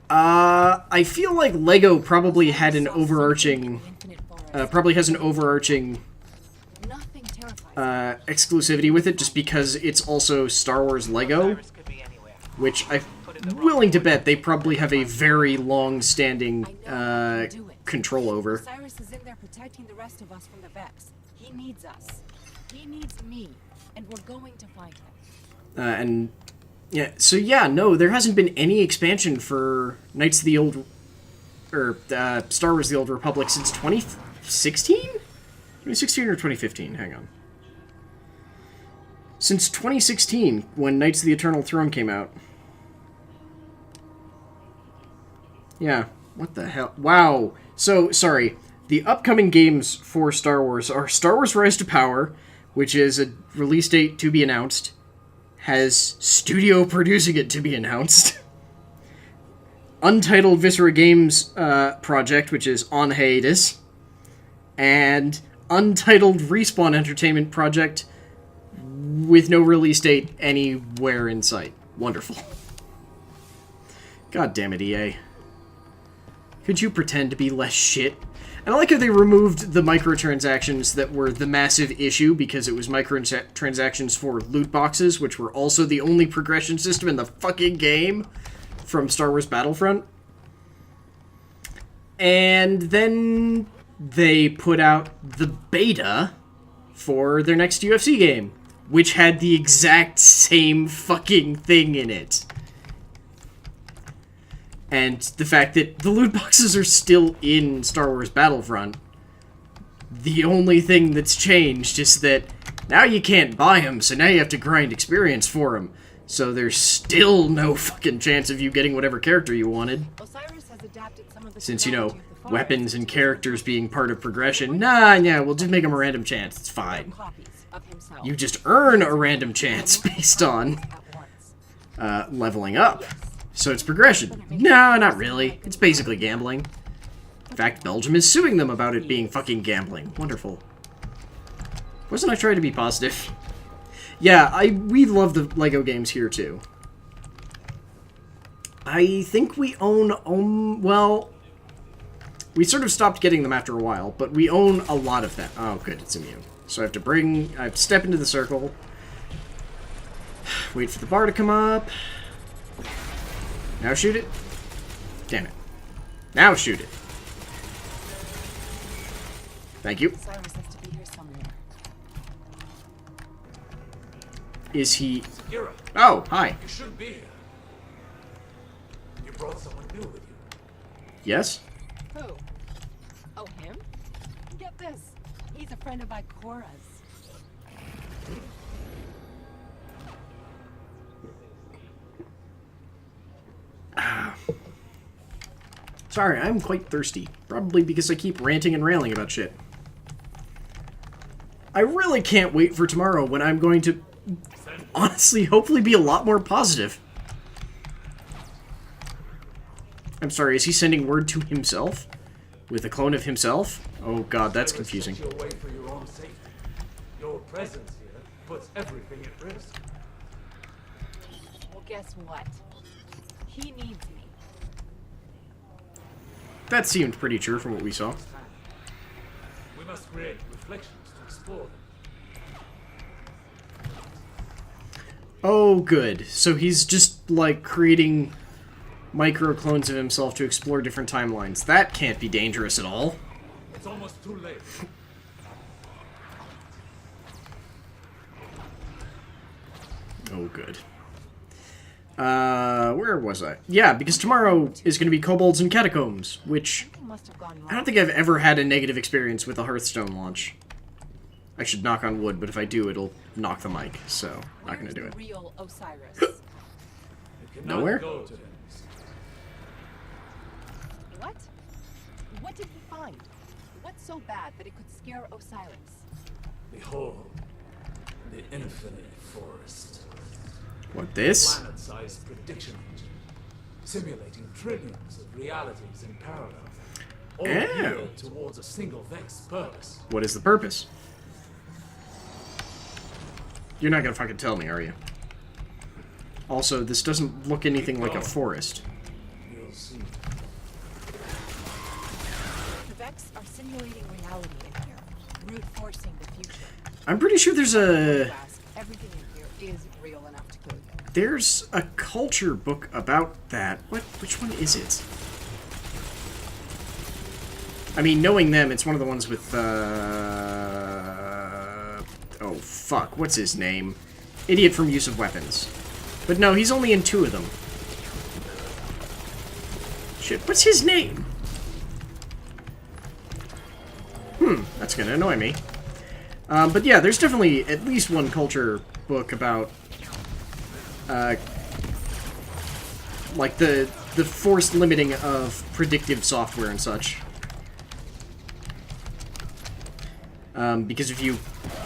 I feel like LEGO probably had an overarching... probably has an overarching exclusivity with it, just because it's also Star Wars LEGO, which I'm willing to bet they probably have a very long-standing control over. Osiris is in there protecting the rest of us from the Vex. He needs us. He needs me, and we're going to find him. No, there hasn't been any expansion for Knights of the Old... Star Wars The Old Republic since 2016? 2016 or 2015? Hang on. Since 2016, when Knights of the Eternal Throne came out. Yeah, what the hell? Wow. So, sorry. The upcoming games for Star Wars are Star Wars Rise to Power, which is a release date to be announced, has studio producing it to be announced, Untitled Viscera Games project, which is on hiatus, and Untitled Respawn Entertainment project with no release date anywhere in sight. Wonderful. God damn it, EA. Could you pretend to be less shit? And I like how they removed the microtransactions that were the massive issue, because it was microtransactions for loot boxes, which were also the only progression system in the fucking game from Star Wars Battlefront. And then they put out the beta for their next UFC game, which had the exact same fucking thing in it. And the fact that the loot boxes are still in Star Wars Battlefront, the only thing that's changed is that now you can't buy them, so now you have to grind experience for them. So there's still no fucking chance of you getting whatever character you wanted. Osiris has adapted some of the Since, you know, technology of the forest weapons and to characters being part of progression. Nah, we'll just make them a random chance. It's fine. copies of himself. You just earn a random chance based on at once. leveling up. So it's progression. No, not really. It's basically gambling. In fact, Belgium is suing them about it being fucking gambling. Wonderful. Wasn't I trying to be positive? Yeah, we love the LEGO games here too. I think we own, well, we sort of stopped getting them after a while, but we own a lot of them. Oh, good, it's immune. So I have to step into the circle, wait for the bar to come up. Now shoot it. Damn it. Now shoot it. Thank you. Osiris has to be here somewhere. Is he... Sagira, Oh, hi. you shouldn't be here. You brought someone new with you. Yes? Who? Oh, him? Get this. He's a friend of Ikora's. Sorry, I'm quite thirsty. Probably because I keep ranting and railing about shit. I really can't wait for tomorrow when I'm going to, honestly, hopefully be a lot more positive. I'm sorry, is he sending word to himself? With a clone of himself? Oh god, that's confusing. Set you away for your own safety. Your presence here puts everything at risk. Well, guess what? He needs me. That seemed pretty true from what we saw. We must create reflections to explore them. Oh, good. So he's just, like, creating micro-clones of himself to explore different timelines. That can't be dangerous at all. It's almost too late. Oh, good. Where was I? Yeah, because tomorrow is going to be Kobolds and Catacombs, which Something must have gone wrong. I don't think I've ever had a negative experience with a Hearthstone launch. I should knock on wood, but if I do, it'll knock the mic, so not going to do it. Where's the real Osiris? You cannot Nowhere? go to them. What? What did he find? What's so bad that it could scare Osiris? Behold, the infinite forest. What, this? Planet-sized prediction engine, simulating trillions of realities in parallel, all geared towards a single Vex purpose. What is the purpose? You're not going to fucking tell me, are you? Also, this doesn't look anything like a forest. You'll see. The Vex are simulating reality in here, brute forcing the future. I'm pretty sure there's a... Grasp, everything in here is real enough to kill you. There's a culture book about that. What? Which one is it? I mean, knowing them, it's one of the ones with, oh, fuck. What's his name? Idiot from Use of Weapons. But no, he's only in 2 of them. Shit, what's his name? That's gonna annoy me. But yeah, there's definitely at least one culture book about like the forced limiting of predictive software and such. Because if you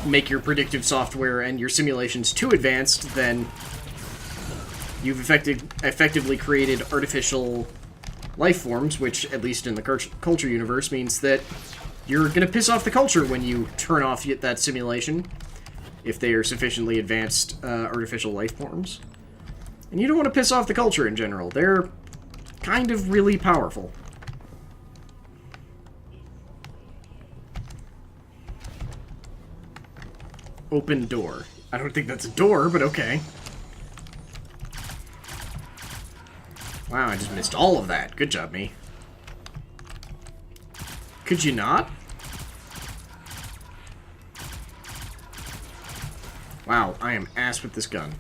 make your predictive software and your simulations too advanced, then you've effectively created artificial life forms, which, at least in the culture universe, means that you're gonna piss off the culture when you turn off that simulation, if they are sufficiently advanced artificial life forms. And you don't want to piss off the culture in general. They're kind of really powerful. Open door. I don't think that's a door, but okay. Wow, I just missed all of that. Good job, me. Could you not? Wow, I am ass with this gun.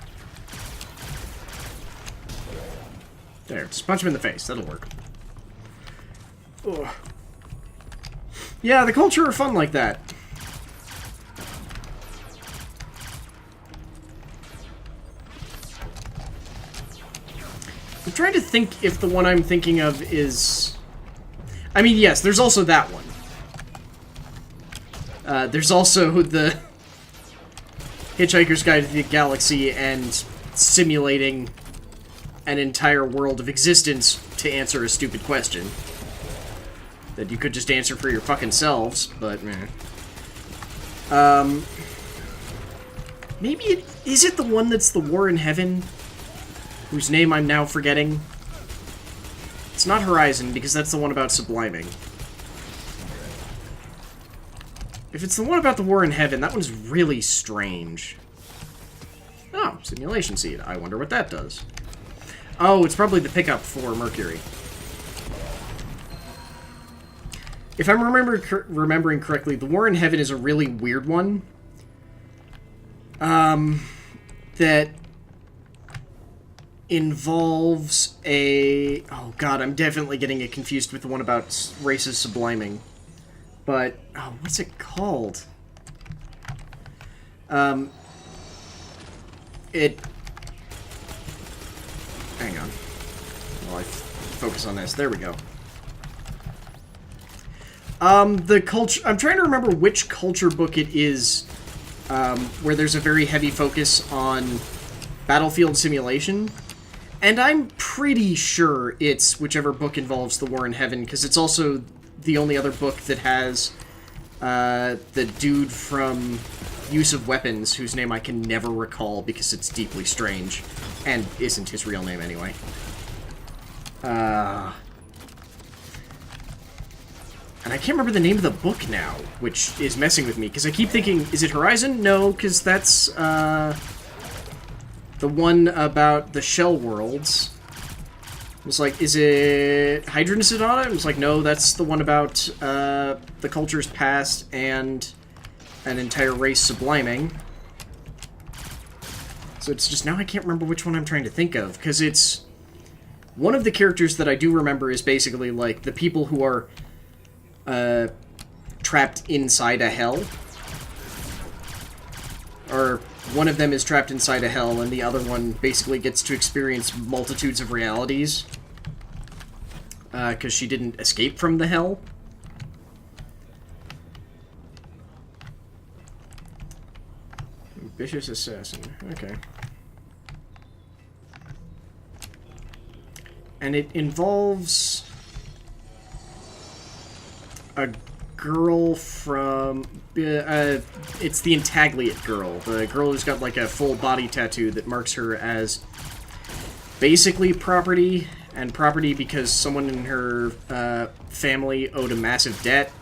There, just punch him in the face. That'll work. Ugh. Yeah, the culture are fun like that. I'm trying to think if the one I'm thinking of is... I mean, yes, there's also that one. There's also the Hitchhiker's Guide to the Galaxy and simulating an entire world of existence to answer a stupid question that you could just answer for your fucking selves, but meh. Maybe is it the one that's the War in Heaven, whose name I'm now forgetting? It's not Horizon, because that's the one about subliming. If it's the one about the War in Heaven, that one's really strange. Oh, Simulation Seed. I wonder what that does. Oh, it's probably the pickup for Mercury. If I'm remembering correctly, the War in Heaven is a really weird one. That involves a... Oh god, I'm definitely getting it confused with the one about races subliming. But, oh, what's it called? Hang on. While I focus on this. There we go. The culture... I'm trying to remember which culture book it is, where there's a very heavy focus on battlefield simulation. And I'm pretty sure it's whichever book involves the War in Heaven, because it's also the only other book that has the dude from Use of Weapons, whose name I can never recall because it's deeply strange, and isn't his real name anyway. And I can't remember the name of the book now, which is messing with me, because I keep thinking, is it Horizon? No, because that's the one about the Shell Worlds. It was like, is it Hydrogen Sonata? It was like, no, that's the one about the culture's past and an entire race subliming. So it's just, now I can't remember which one I'm trying to think of, because it's... One of the characters that I do remember is basically, like, the people who are trapped inside a hell. Or one of them is trapped inside a hell, and the other one basically gets to experience multitudes of realities. Because she didn't escape from the hell. Ambitious Assassin. Okay. And it involves a girl from... it's the Intagliate girl. The girl who's got, like, a full body tattoo that marks her as basically property, and property because someone in her family owed a massive debt.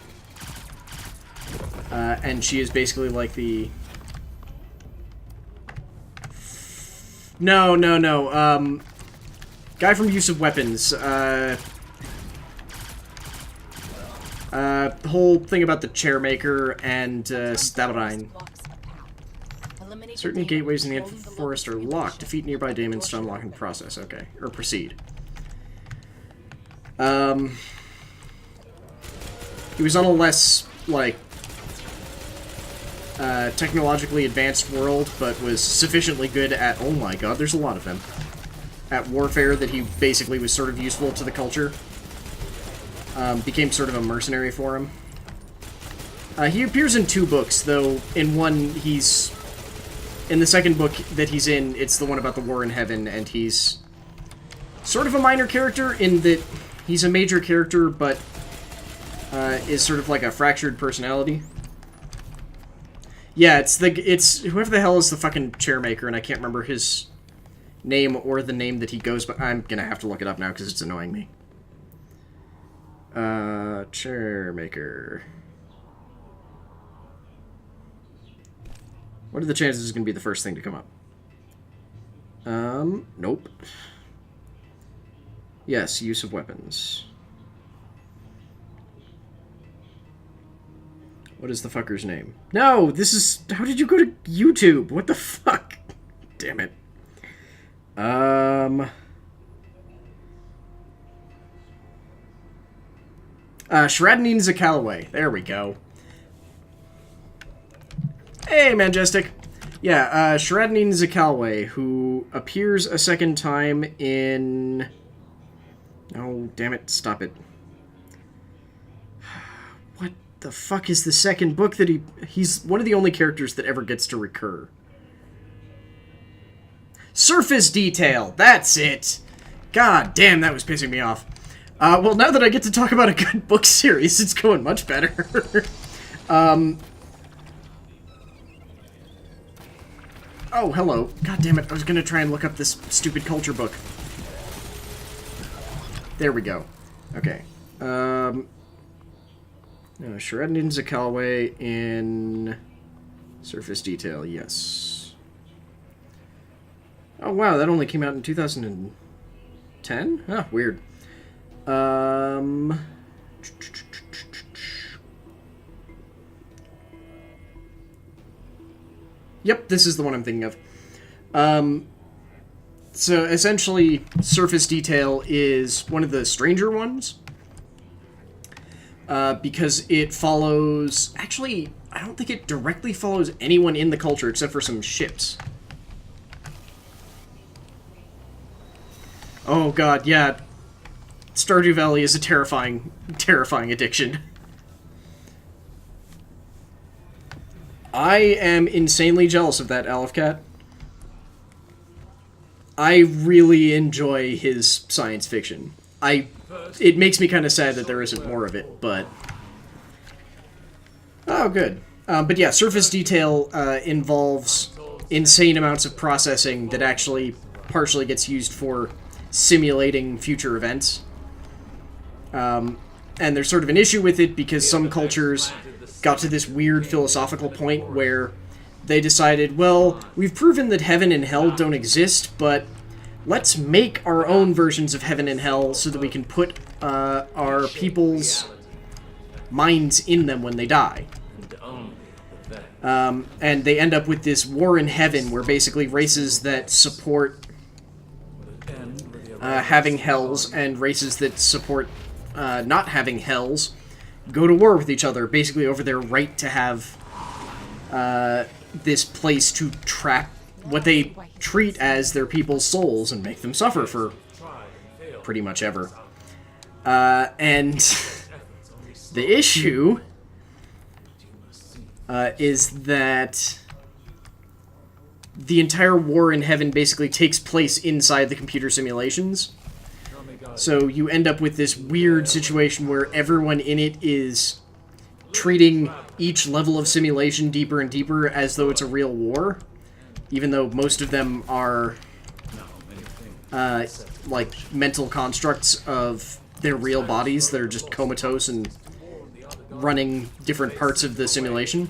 And she is basically like the... No. Guy from Use of Weapons. The whole thing about the Chairmaker and Stabrine. Certain gateways in the forest are locked. Defeat nearby demons to unlock in the process. Okay. Or proceed. He was on a less, like, technologically advanced world, but was sufficiently good at... Oh my god, there's a lot of them. At warfare that he basically was sort of useful to the culture. Became sort of a mercenary for him. He appears in 2 books, though in one he's... In the second book that he's in, it's the one about the War in Heaven, and he's sort of a minor character in that he's a major character, but is sort of like a fractured personality. Yeah, it's whoever the hell is the fucking Chairmaker, and I can't remember his name or the name that he goes by. I'm gonna have to look it up now because it's annoying me. Chairmaker. What are the chances it's gonna be the first thing to come up? Nope. Yes, Use of Weapons. What is the fucker's name? No, this is... How did you go to YouTube? What the fuck? Damn it. Shradnin Zakallaway. There we go. Hey, Majestic. Yeah, Shradnin Zakallaway, who appears a second time in... Oh, damn it. Stop it. What the fuck is the second book that he's one of the only characters that ever gets to recur? Surface Detail! That's it! God damn, that was pissing me off. Well, now that I get to talk about a good book series, it's going much better. Oh, hello. God damn it, I was gonna try and look up this stupid culture book. There we go. Okay. Shradnin Zakallaway in Surface Detail, yes. Oh, wow, that only came out in 2010? Huh, weird. Yep, this is the one I'm thinking of. So, essentially, Surface Detail is one of the stranger ones. Because it follows... Actually, I don't think it directly follows anyone in the culture except for some ships. Oh god, yeah. Stardew Valley is a terrifying, terrifying addiction. I am insanely jealous of that Aleph Cat. I really enjoy his science fiction. It makes me kind of sad that there isn't more of it, but... Oh, good. But yeah, Surface Detail involves insane amounts of processing that actually partially gets used for simulating future events. And there's sort of an issue with it because some cultures got to this weird philosophical point where they decided, well, we've proven that heaven and hell don't exist, but let's make our own versions of heaven and hell so that we can put our people's minds in them when they die. And they end up with this war in heaven where basically races that support having hells and races that support not having hells go to war with each other, basically over their right to have this place to trap what they treat as their people's souls and make them suffer for pretty much ever. And the issue is that the entire war in heaven basically takes place inside the computer simulations. So you end up with this weird situation where everyone in it is treating each level of simulation deeper and deeper as though it's a real war, even though most of them are like mental constructs of their real bodies that are just comatose and running different parts of the simulation.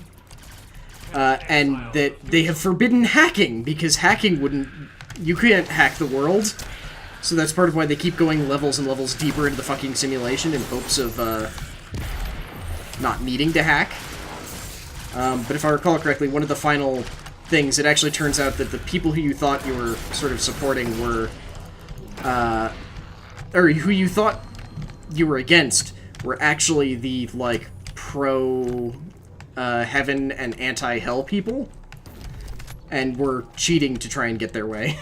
And that they have forbidden hacking, because hacking wouldn't... You can't hack the world. So that's part of why they keep going levels and levels deeper into the fucking simulation in hopes of not needing to hack. But if I recall correctly, one of the final things, it actually turns out that the people who you thought you were sort of supporting were... or who you thought you were against were actually the, like, pro... heaven and anti-hell people, and were cheating to try and get their way.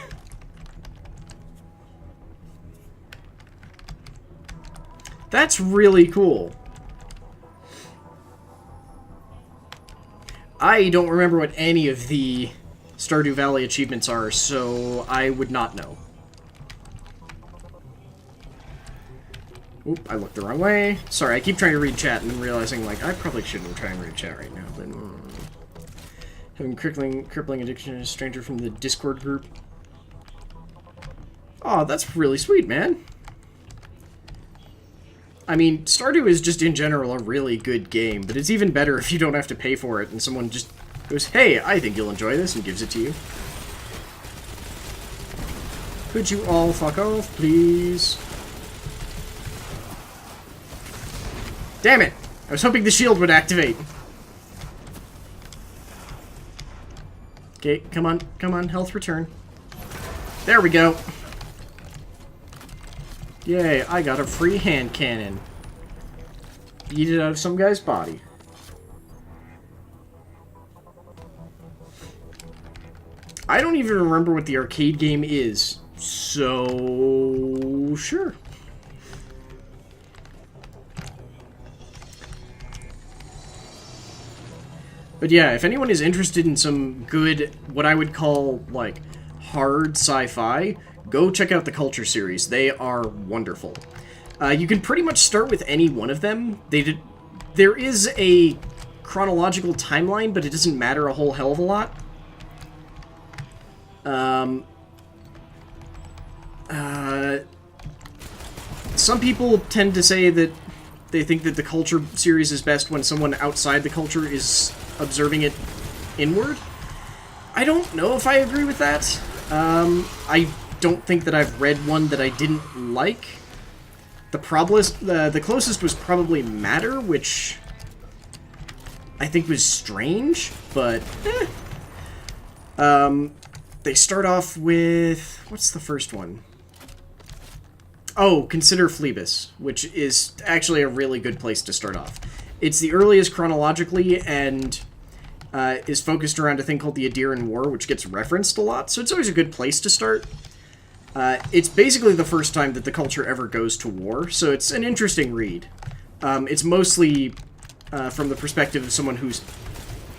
That's really cool. I don't remember what any of the Stardew Valley achievements are, so I would not know. Oop, I looked the wrong way. Sorry, I keep trying to read chat and then realizing, like, I probably shouldn't try and read chat right now, but... Having crippling addiction to a stranger from the Discord group. Oh, that's really sweet, man. I mean, Stardew is just, in general, a really good game, but it's even better if you don't have to pay for it and someone just goes, hey, I think you'll enjoy this, and gives it to you. Could you all fuck off, please? Damn it! I was hoping the shield would activate. Okay, come on, health return. There we go. Yay, I got a free hand cannon. Beat it out of some guy's body. I don't even remember what the arcade game is, so sure. But yeah, if anyone is interested in some good, what I would call, like, hard sci-fi, go check out the Culture series. They are wonderful. You can pretty much start with any one of them. There is a chronological timeline, but it doesn't matter a whole hell of a lot. Some people tend to say that they think that the Culture series is best when someone outside the Culture is observing it inward. I don't know if I agree with that. I don't think that I've read one that I didn't like. The closest was probably Matter, which I think was strange, but they start off with... what's the first one? Oh, Consider Phlebas, which is actually a really good place to start off. It's the earliest chronologically, and is focused around a thing called the Adiran War, which gets referenced a lot, so it's always a good place to start. It's basically the first time that the Culture ever goes to war, so it's an interesting read. It's mostly from the perspective of someone who's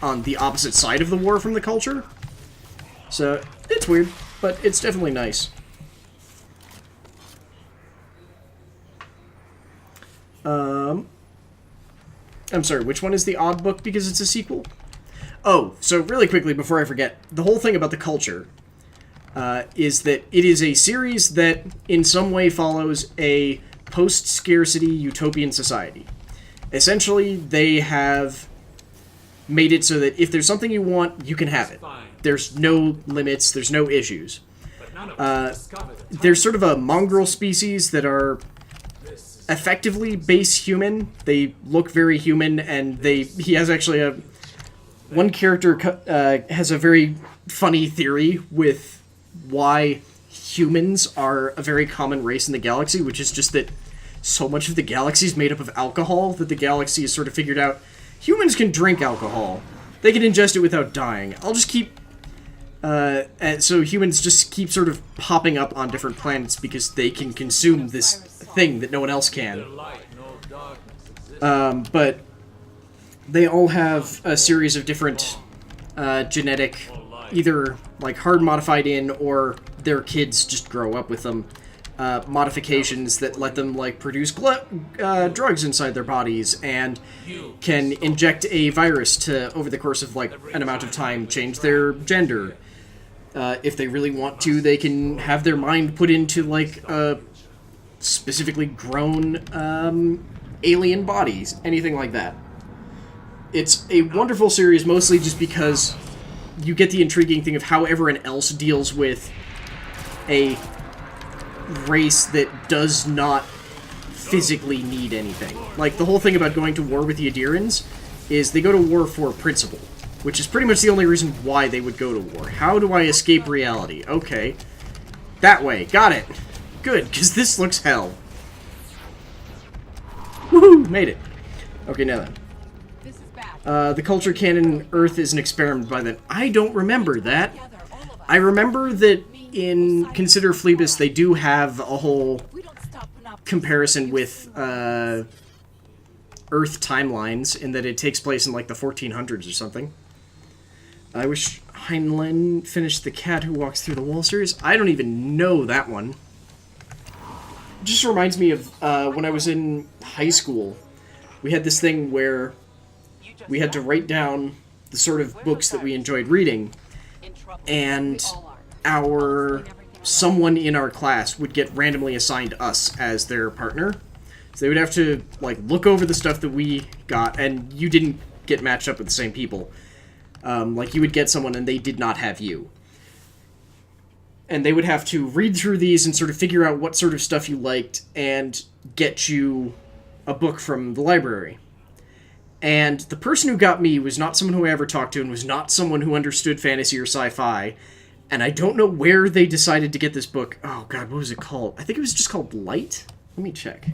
on the opposite side of the war from the Culture. So, it's weird, but it's definitely nice. I'm sorry, which one is the odd book because it's a sequel? Oh, so really quickly before I forget, the whole thing about the Culture is that it is a series that in some way follows a post-scarcity utopian society. Essentially, they have made it so that if there's something you want, you can have it. There's no limits, there's no issues. There's sort of a mongrel species that are effectively base human. They look very human, and he has actually one character has a very funny theory with why humans are a very common race in the galaxy, which is just that so much of the galaxy is made up of alcohol that the galaxy has sort of figured out humans can drink alcohol. They can ingest it without dying. I'll just keep... and so humans just keep sort of popping up on different planets because they can consume this thing that no one else can. But they all have a series of different genetic, either like hard modified in or their kids just grow up with them, modifications that let them like produce drugs inside their bodies and can inject a virus to, over the course of like an amount of time, change their gender. If they really want to, they can have their mind put into like specifically grown alien bodies, anything like that. It's a wonderful series, mostly just because you get the intriguing thing of how everyone else deals with a race that does not physically need anything. Like, the whole thing about going to war with the Adirans is they go to war for principle, which is pretty much the only reason why they would go to war. How do I escape reality? Okay. That way. Got it. Good, because this looks hell. Woohoo! Made it. Okay, now then. The Culture canon Earth is an experiment by then. I don't remember that. I remember that in Consider Phlebas they do have a whole comparison with Earth timelines in that it takes place in like the 1400s or something. I wish Heinlein finished The Cat Who Walks Through the Wall series. I don't even know that one. It just reminds me of when I was in high school. We had this thing where we had to write down the sort of books that we enjoyed reading, and someone in our class would get randomly assigned us as their partner. So they would have to like look over the stuff that we got, and you didn't get matched up with the same people. Like you would get someone and they did not have you. And they would have to read through these and sort of figure out what sort of stuff you liked and get you a book from the library. And the person who got me was not someone who I ever talked to and was not someone who understood fantasy or sci-fi. And I don't know where they decided to get this book. Oh, God, what was it called? I think it was just called Light? Let me check.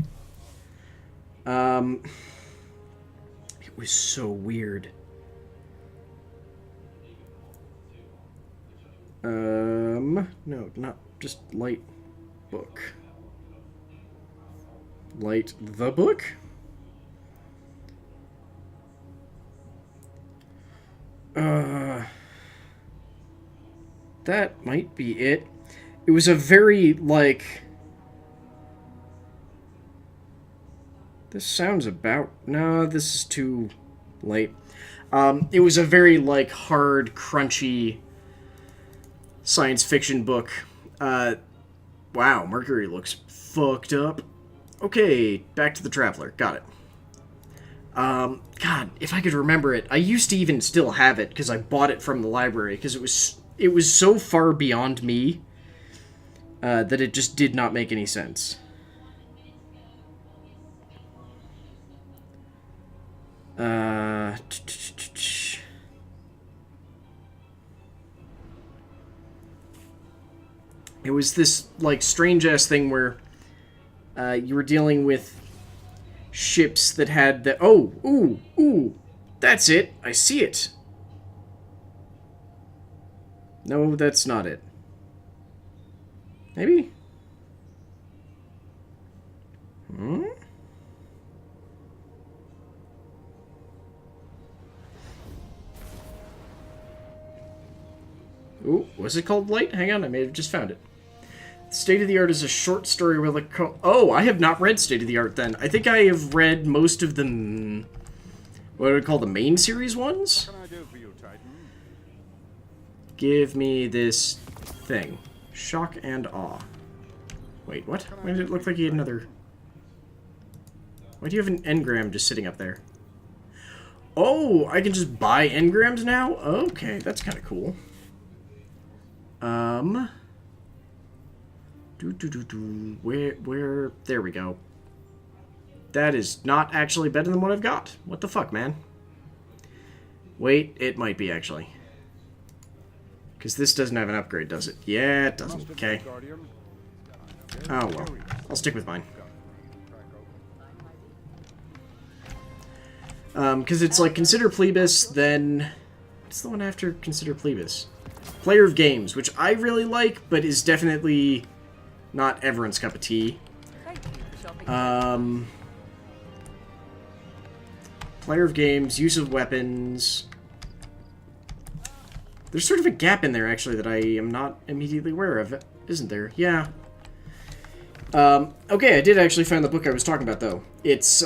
It was so weird. No, not just Light book. Light the book? That might be it. It was a very, like... This sounds about... No, this is too late. It was a very, like, hard, crunchy science fiction book. Wow, Mercury looks fucked up. Okay, back to the Traveler. Got it. God, if I could remember it. I used to even still have it, because I bought it from the library, because it was so far beyond me that it just did not make any sense. It was this, like, strange-ass thing where you were dealing with ships that had the... Oh, ooh, that's it. I see it. No, that's not it. Maybe? Hmm? Ooh, was it called Light? Hang on, I may have just found it. State of the Art is a short story where the... Oh, I have not read State of the Art then. I think I have read most of the... What do we call the main series ones? What can I do for you, Titan? Give me this thing. Shock and Awe. Wait, what? Why did it look like he had another... Why do you have an engram just sitting up there? Oh, I can just buy engrams now? Okay, that's kind of cool. Where, there we go. That is not actually better than what I've got. What the fuck, man? Wait, it might be, actually. Because this doesn't have an upgrade, does it? Yeah, it doesn't. Okay. Oh, well. I'll stick with mine. Because it's like Consider Plebis, then... What's the one after Consider Plebis? Player of Games, which I really like, but is definitely not everyone's cup of tea. Player of Games, Use of Weapons... There's sort of a gap in there, actually, that I am not immediately aware of, isn't there? Yeah. Okay, I did actually find the book I was talking about, though. It's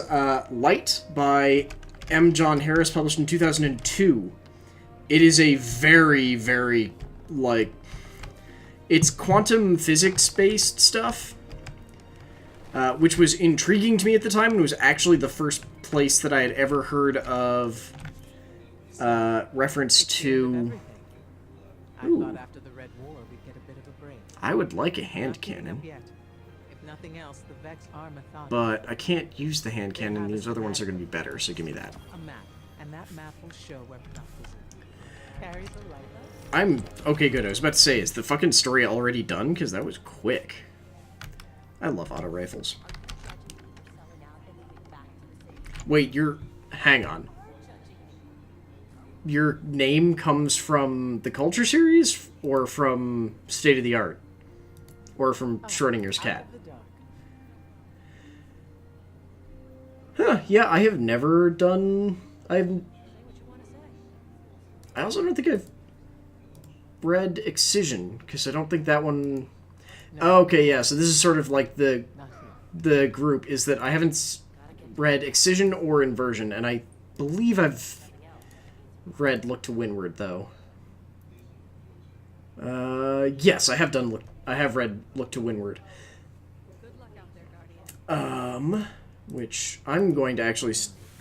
Light by M. John Harris, published in 2002. It is a very, very, like... It's quantum physics-based stuff, which was intriguing to me at the time, and was actually the first place that I had ever heard of reference to... I thought after the Red War we'd get a bit of a break. I would like a hand cannon. If nothing else, the Vex are methodical. But I can't use the hand cannon. These other ones are going to be better, so give me that. A map, and that map will show where Panopticon is. Carry the light up. I'm... Okay, good. I was about to say, is the fucking story already done? Because that was quick. I love auto rifles. Wait, you're... Hang on. Your name comes from the Culture series? Or from State of the Art? Or from Schrodinger's cat? Huh, yeah, I have never done... I also don't think I've read Excision, because I don't think that one... Oh, okay, yeah, so this is sort of like the group, is that I haven't read Excision or Inversion, and I believe I've read Look to Windward, though. Yes, I have read Look to Windward. Which I'm going to actually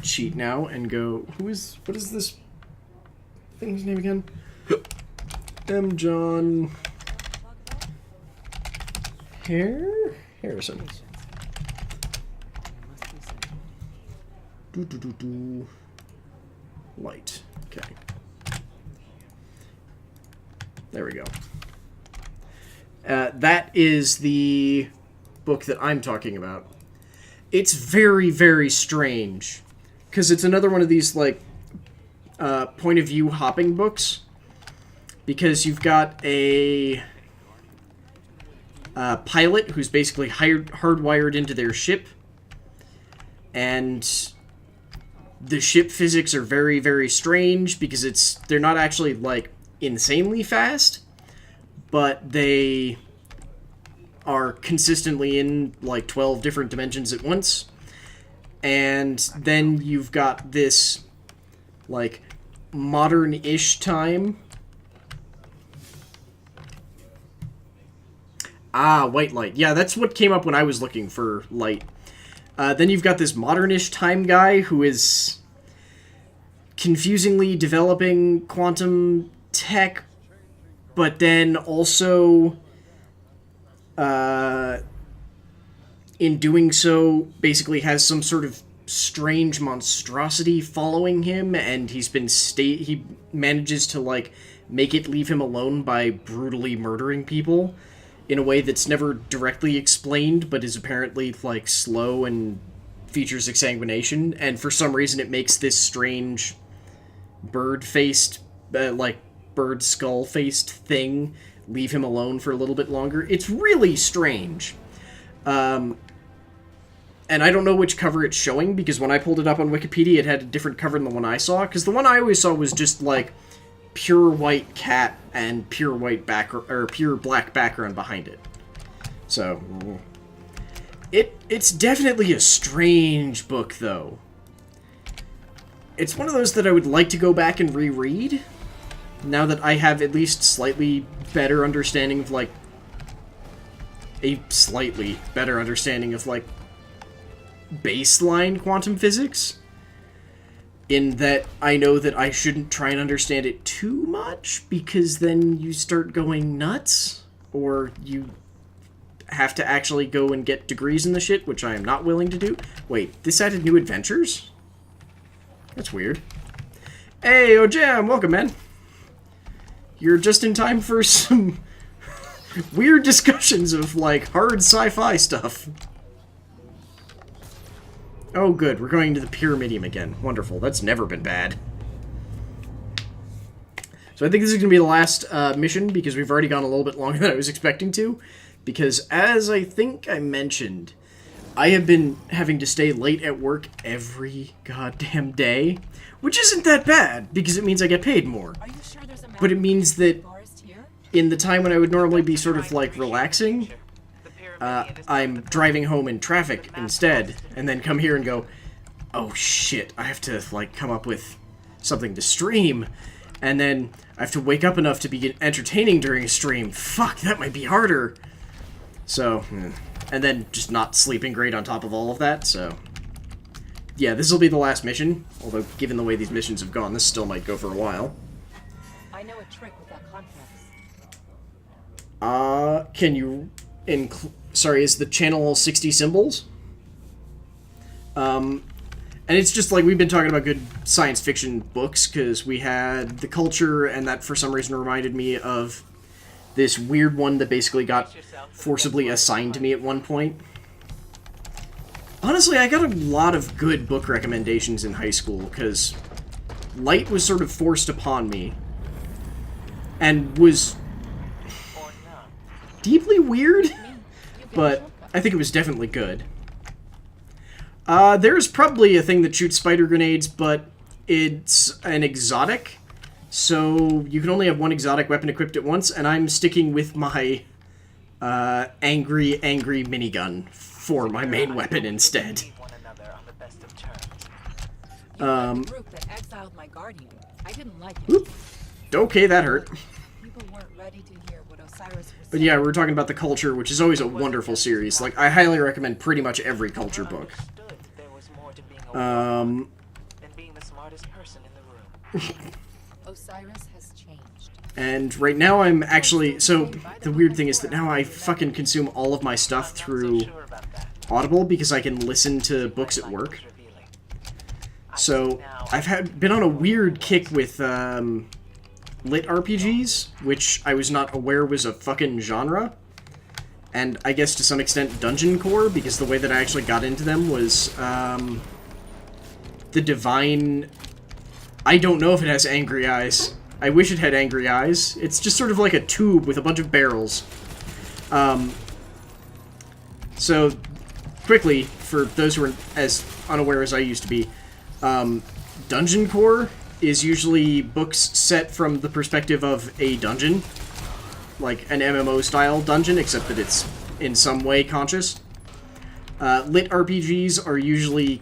cheat now and go... What is this thing's name again? M. John... Harrison. Light. Okay. There we go. That is the book that I'm talking about. It's very, very strange. Because it's another one of these, like, point of view hopping books. Because you've got a pilot who's basically hardwired into their ship. And the ship physics are very, very strange because they're not actually, like, insanely fast, but they are consistently in, like, 12 different dimensions at once. And then you've got this, like, modern-ish time. Ah, white light. Yeah, that's what came up when I was looking for light. Then you've got this modern-ish time guy who is confusingly developing quantum tech, but then also, in doing so, basically has some sort of strange monstrosity following him, and he manages to, like, make it leave him alone by brutally murdering people in a way that's never directly explained, but is apparently, like, slow and features exsanguination, and for some reason it makes this strange bird-faced, like, bird skull-faced thing leave him alone for a little bit longer. It's really strange. And I don't know which cover it's showing, because when I pulled it up on Wikipedia, it had a different cover than the one I saw, because the one I always saw was just, like, pure white cat and pure white or pure black background behind it. So, it's definitely a strange book, though. It's one of those that I would like to go back and reread, now that I have at least slightly better understanding of, like, baseline quantum physics, in that I know that I shouldn't try and understand it too much, because then you start going nuts, or you have to actually go and get degrees in the shit, which I am not willing to do. Wait, this added new adventures? That's weird. Hey, Ojam, welcome, man. You're just in time for some weird discussions of, like, hard sci-fi stuff. Oh, good. We're going to the Pyramidium again. Wonderful. That's never been bad. So I think this is going to be the last mission, because we've already gone a little bit longer than I was expecting to. Because, as I think I mentioned, I have been having to stay late at work every goddamn day. Which isn't that bad, because it means I get paid more. Are you sure there's a But it means that forest here? in the time when I would normally be sort of, like, relaxing, I'm driving home in traffic instead, and then come here and go, oh shit, I have to, like, come up with something to stream, and then I have to wake up enough to be entertaining during a stream. Fuck, that might be harder. So, and then just not sleeping great on top of all of that, so... Yeah, this will be the last mission, although given the way these missions have gone, this still might go for a while. I know a trick with that complex. Can you sorry, is the channel all 60 symbols? And it's just like, we've been talking about good science fiction books, because we had The Culture, and that for some reason reminded me of this weird one that basically got forcibly assigned to me at one point. Honestly, I got a lot of good book recommendations in high school, because Light was sort of forced upon me, and was deeply weird, but I think it was definitely good. There's probably a thing that shoots spider grenades, but it's an exotic, so you can only have one exotic weapon equipped at once, and I'm sticking with my angry minigun for my main weapon instead. You were the group that exiled my guardian. I didn't like it. Oop. Okay, that hurt. People weren't ready to hear what Osiris was But yeah, we were talking about The Culture, which is always a wonderful series. Like, I highly recommend pretty much every Culture book. Osiris has changed. And right now I'm actually... So, the weird thing is that now I fucking consume all of my stuff through Audible, because I can listen to books at work. So, I've been on a weird kick with, lit RPGs, which I was not aware was a fucking genre. And I guess to some extent Dungeon Core, because the way that I actually got into them was, the Divine... I don't know if it has angry eyes. I wish it had angry eyes. It's just sort of like a tube with a bunch of barrels. So, quickly, for those who are as unaware as I used to be, Dungeon Core is usually books set from the perspective of a dungeon. Like an MMO-style dungeon, except that it's in some way conscious. Lit RPGs are usually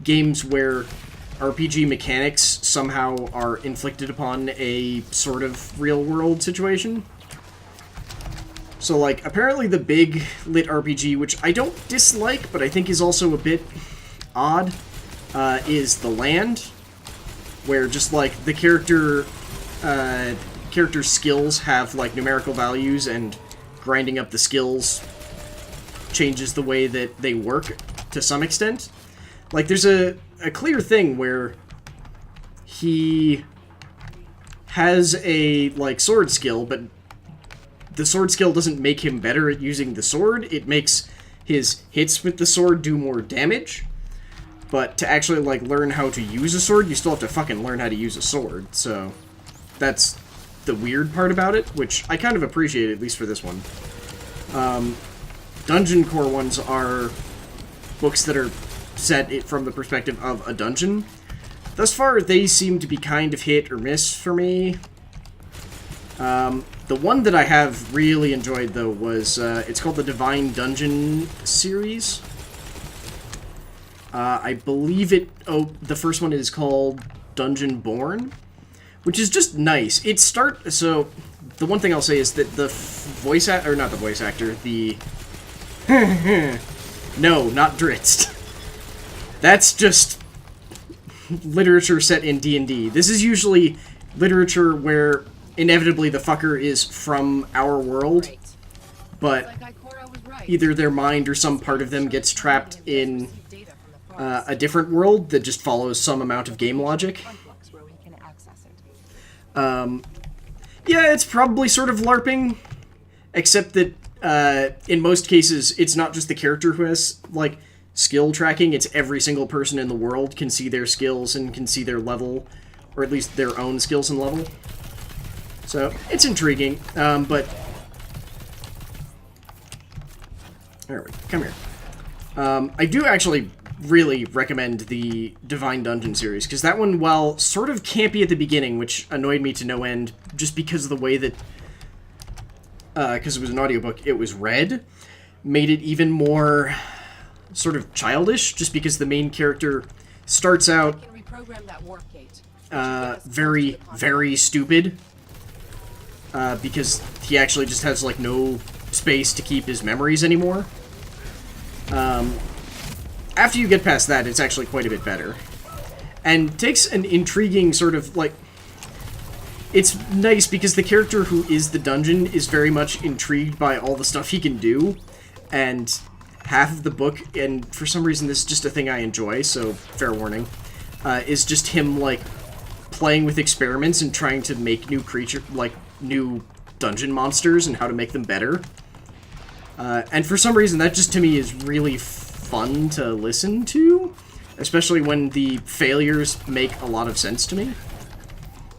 games where RPG mechanics somehow are inflicted upon a sort of real-world situation. So, like, apparently the big lit RPG, which I don't dislike, but I think is also a bit odd, is The Land, where just, like, the character's skills have, like, numerical values, and grinding up the skills changes the way that they work to some extent. Like, there's a clear thing where he has a, like, sword skill, but the sword skill doesn't make him better at using the sword. It makes his hits with the sword do more damage. But to actually, like, learn how to use a sword, you still have to fucking learn how to use a sword. So, that's the weird part about it, which I kind of appreciate, at least for this one. Dungeon Core ones are books that are set from the perspective of a dungeon. Thus far, they seem to be kind of hit or miss for me. The one that I have really enjoyed, though, was, it's called the Divine Dungeon series. I believe the first one is called Dungeon Born, which is just nice. So, the one thing I'll say is that the voice actor, or not the voice actor, the... No, not Dritz. That's just literature set in D&D. This is usually literature where inevitably the fucker is from our world, but either their mind or some part of them gets trapped in a different world that just follows some amount of game logic. Yeah, it's probably sort of LARPing, except that in most cases it's not just the character who has, like, skill tracking, it's every single person in the world can see their skills and can see their level, or at least their own skills and level. So, it's intriguing, but... There we go. Come here. I do actually really recommend the Divine Dungeon series, because that one, while sort of campy at the beginning, which annoyed me to no end, just because of the way that... because it was an audiobook, it was read, made it even more sort of childish, just because the main character starts out very, very stupid, because he actually just has, like, no space to keep his memories anymore. After you get past that, it's actually quite a bit better. And takes an intriguing sort of, like... It's nice because the character who is the dungeon is very much intrigued by all the stuff he can do, and half of the book, and for some reason this is just a thing I enjoy, so fair warning, is just him, like, playing with experiments and trying to make new dungeon monsters and how to make them better. And for some reason that just to me is really fun to listen to, especially when the failures make a lot of sense to me.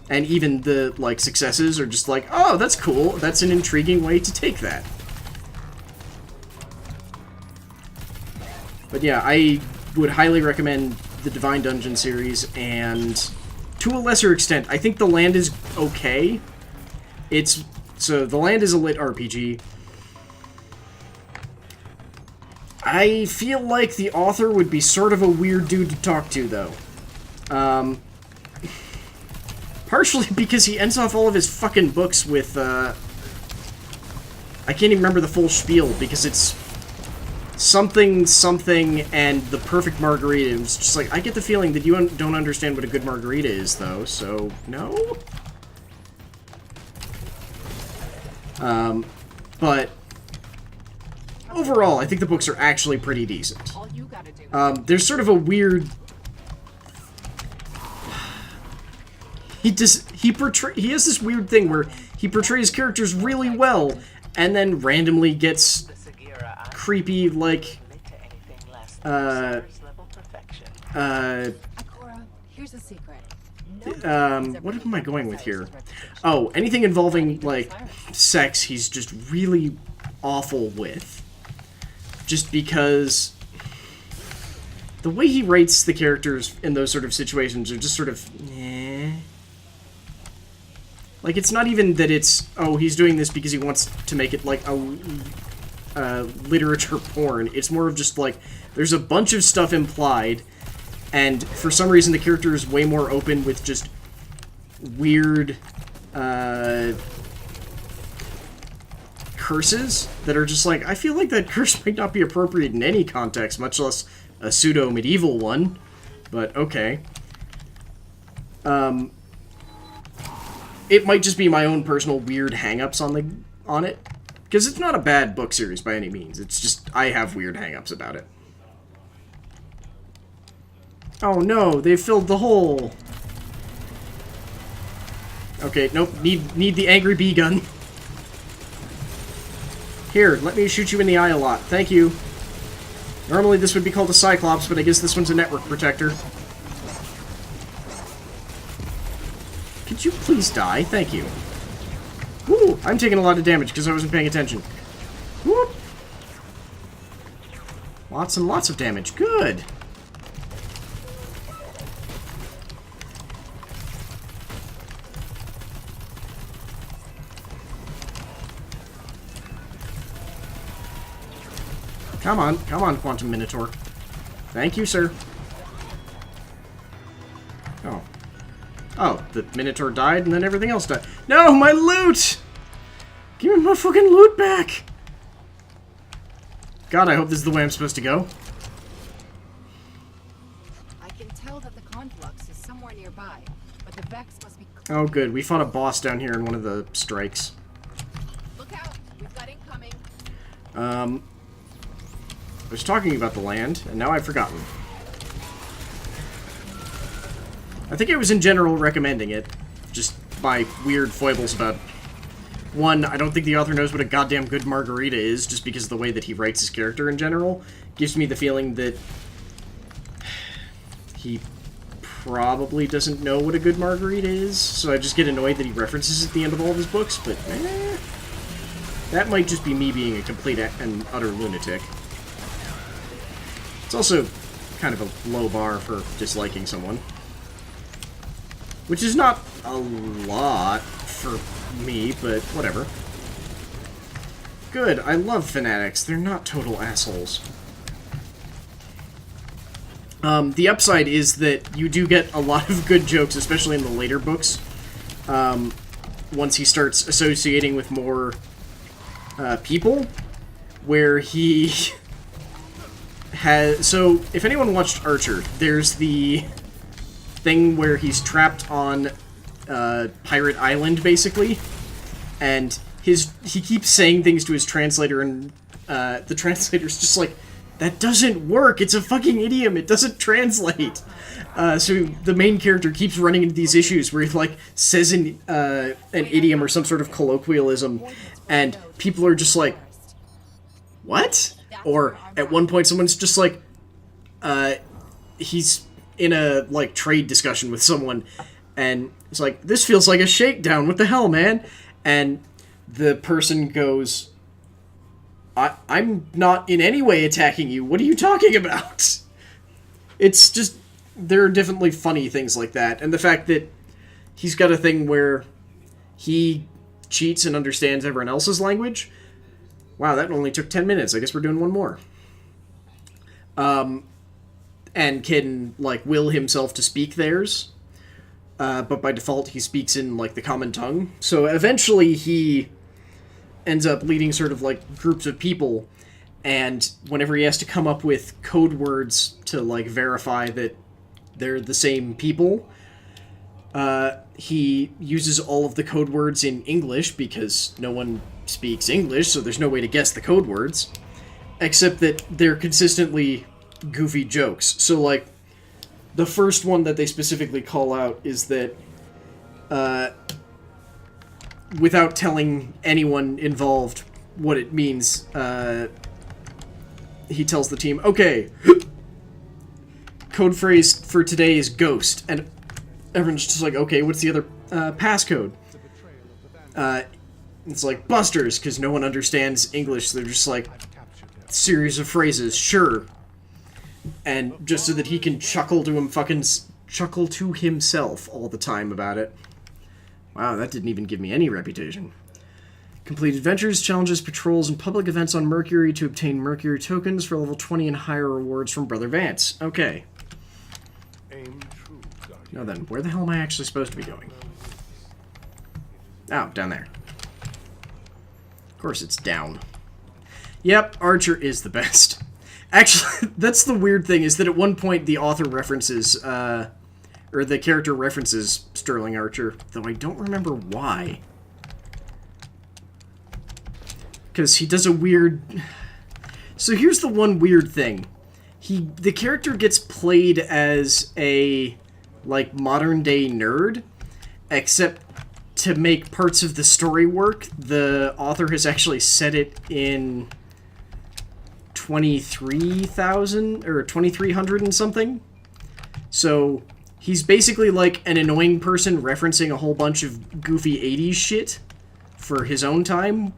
And even the, like, successes are just like, oh, that's cool, that's an intriguing way to take that. But yeah, I would highly recommend the Divine Dungeon series, and to a lesser extent, I think The Land is okay. So, The Land is a lit RPG. I feel like the author would be sort of a weird dude to talk to, though. Partially because he ends off all of his fucking books with, I can't even remember the full spiel, because it's something, and the perfect margarita. It was just like, I get the feeling that you don't understand what a good margarita is, though, so, no? But overall, I think the books are actually pretty decent. All you gotta do. There's sort of a weird... He has this weird thing where he portrays characters really well, and then randomly gets creepy, like... Ikora, here's a secret. What am I going with here? Oh, anything involving, like, sex, he's just really awful with. Just because the way he writes the characters in those sort of situations are just sort of, eh. Like, it's not even that it's, oh, he's doing this because he wants to make it, like, a literature porn. It's more of just, like, there's a bunch of stuff implied, and for some reason the character is way more open with just weird, curses that are just like, I feel like that curse might not be appropriate in any context, much less a pseudo-medieval one, but okay. It might just be my own personal weird hang-ups on it, because it's not a bad book series by any means, it's just, I have weird hang-ups about it. Oh no, they filled the hole! Okay, nope, need the angry bee gun. Here, let me shoot you in the eye a lot. Thank you. Normally this would be called a Cyclops, but I guess this one's a network protector. Could you please die? Thank you. Woo! I'm taking a lot of damage because I wasn't paying attention. Whoop! Lots and lots of damage. Good! Come on, Quantum Minotaur. Thank you, sir. Oh. Oh, the Minotaur died and then everything else died. No, my loot! Give me my fucking loot back! God, I hope this is the way I'm supposed to go. I can tell that the conflux is somewhere nearby, but the Vex must be... Oh, good. We fought a boss down here in one of the strikes. Look out! We've got incoming! I was talking about the land, and now I've forgotten. I think I was in general recommending it, just by weird foibles about... One, I don't think the author knows what a goddamn good margarita is, just because of the way that he writes his character in general. Gives me the feeling that he probably doesn't know what a good margarita is, so I just get annoyed that he references it at the end of all of his books, but that might just be me being a complete and utter lunatic. It's also kind of a low bar for disliking someone. Which is not a lot for me, but whatever. Good, I love fanatics. They're not total assholes. The upside is that you do get a lot of good jokes, especially in the later books. Once he starts associating with more people, where he... So, if anyone watched Archer, there's the thing where he's trapped on Pirate Island, basically, and he keeps saying things to his translator, and the translator's just like, that doesn't work, it's a fucking idiom, it doesn't translate. So the main character keeps running into these issues where he, like, says an idiom or some sort of colloquialism, and people are just like, what? Or, at one point, someone's just like, he's in a, like, trade discussion with someone, and it's like, this feels like a shakedown, what the hell, man? And the person goes, I'm not in any way attacking you, what are you talking about? It's just, there are definitely funny things like that, and the fact that he's got a thing where he cheats and understands everyone else's language. Wow, that only took 10 minutes. I guess we're doing one more. And can, like, will himself to speak theirs. But by default, he speaks in, like, the common tongue. So eventually he ends up leading sort of, like, groups of people. And whenever he has to come up with code words to, like, verify that they're the same people, he uses all of the code words in English because no one speaks English, so there's no way to guess the code words. except that they're consistently goofy jokes. So, like, the first one that they specifically call out is that, without telling anyone involved what it means, he tells the team, okay, code phrase for today is ghost, and everyone's just like, okay, what's the other passcode? It's like busters, because no one understands English, so they're just like, series of phrases, sure. And just so that he can chuckle to himself all the time about it. Wow, that didn't even give me any reputation. Complete adventures, challenges, patrols, and public events on Mercury to obtain Mercury tokens for level 20 and higher rewards from Brother Vance. Okay. Aim true, Guardian. Now then, where the hell am I actually supposed to be going? Oh, down there. Of course it's down. Yep, Archer is the best. Actually, that's the weird thing, is that at one point the author references, or the character references Sterling Archer, though I don't remember why. Because he does a weird... So here's the one weird thing. The character gets played as a, like, modern-day nerd, except to make parts of the story work, the author has actually set it in 23,000, or 2300 and something. So he's basically like an annoying person referencing a whole bunch of goofy 80s shit for his own time.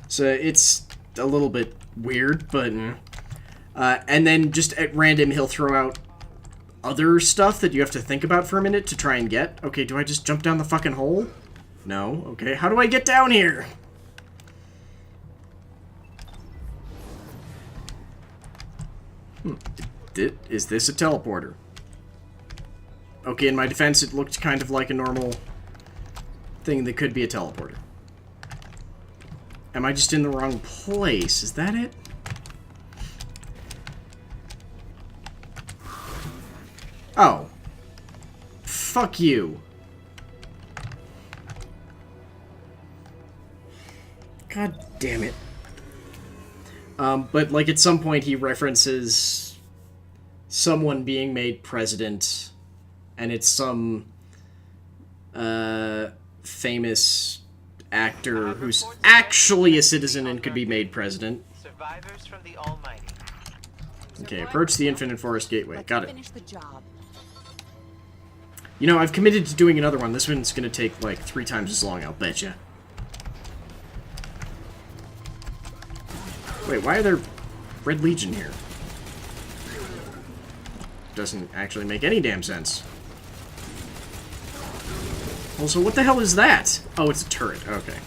So it's a little bit weird, but... and then just at random he'll throw out other stuff that you have to think about for a minute to try and get. Okay, do I just jump down the fucking hole? No. Okay, how do I get down here? Is this a teleporter? Okay, in my defense, it looked kind of like a normal thing that could be a teleporter. Am I just in the wrong place? Is that it? Oh. Fuck you. God damn it. But, like, at some point he references someone being made president, and it's some, famous actor who's actually a citizen and could be made president. Survivors from the Almighty. Okay, approach the Infinite Forest Gateway. Let's Got it. finish the job. You know, I've committed to doing another one. This one's gonna take, like, 3 times as long, I'll betcha. Wait, why are there Red Legion here? Doesn't actually make any damn sense. Also, what the hell is that? Oh, it's a turret. Okay.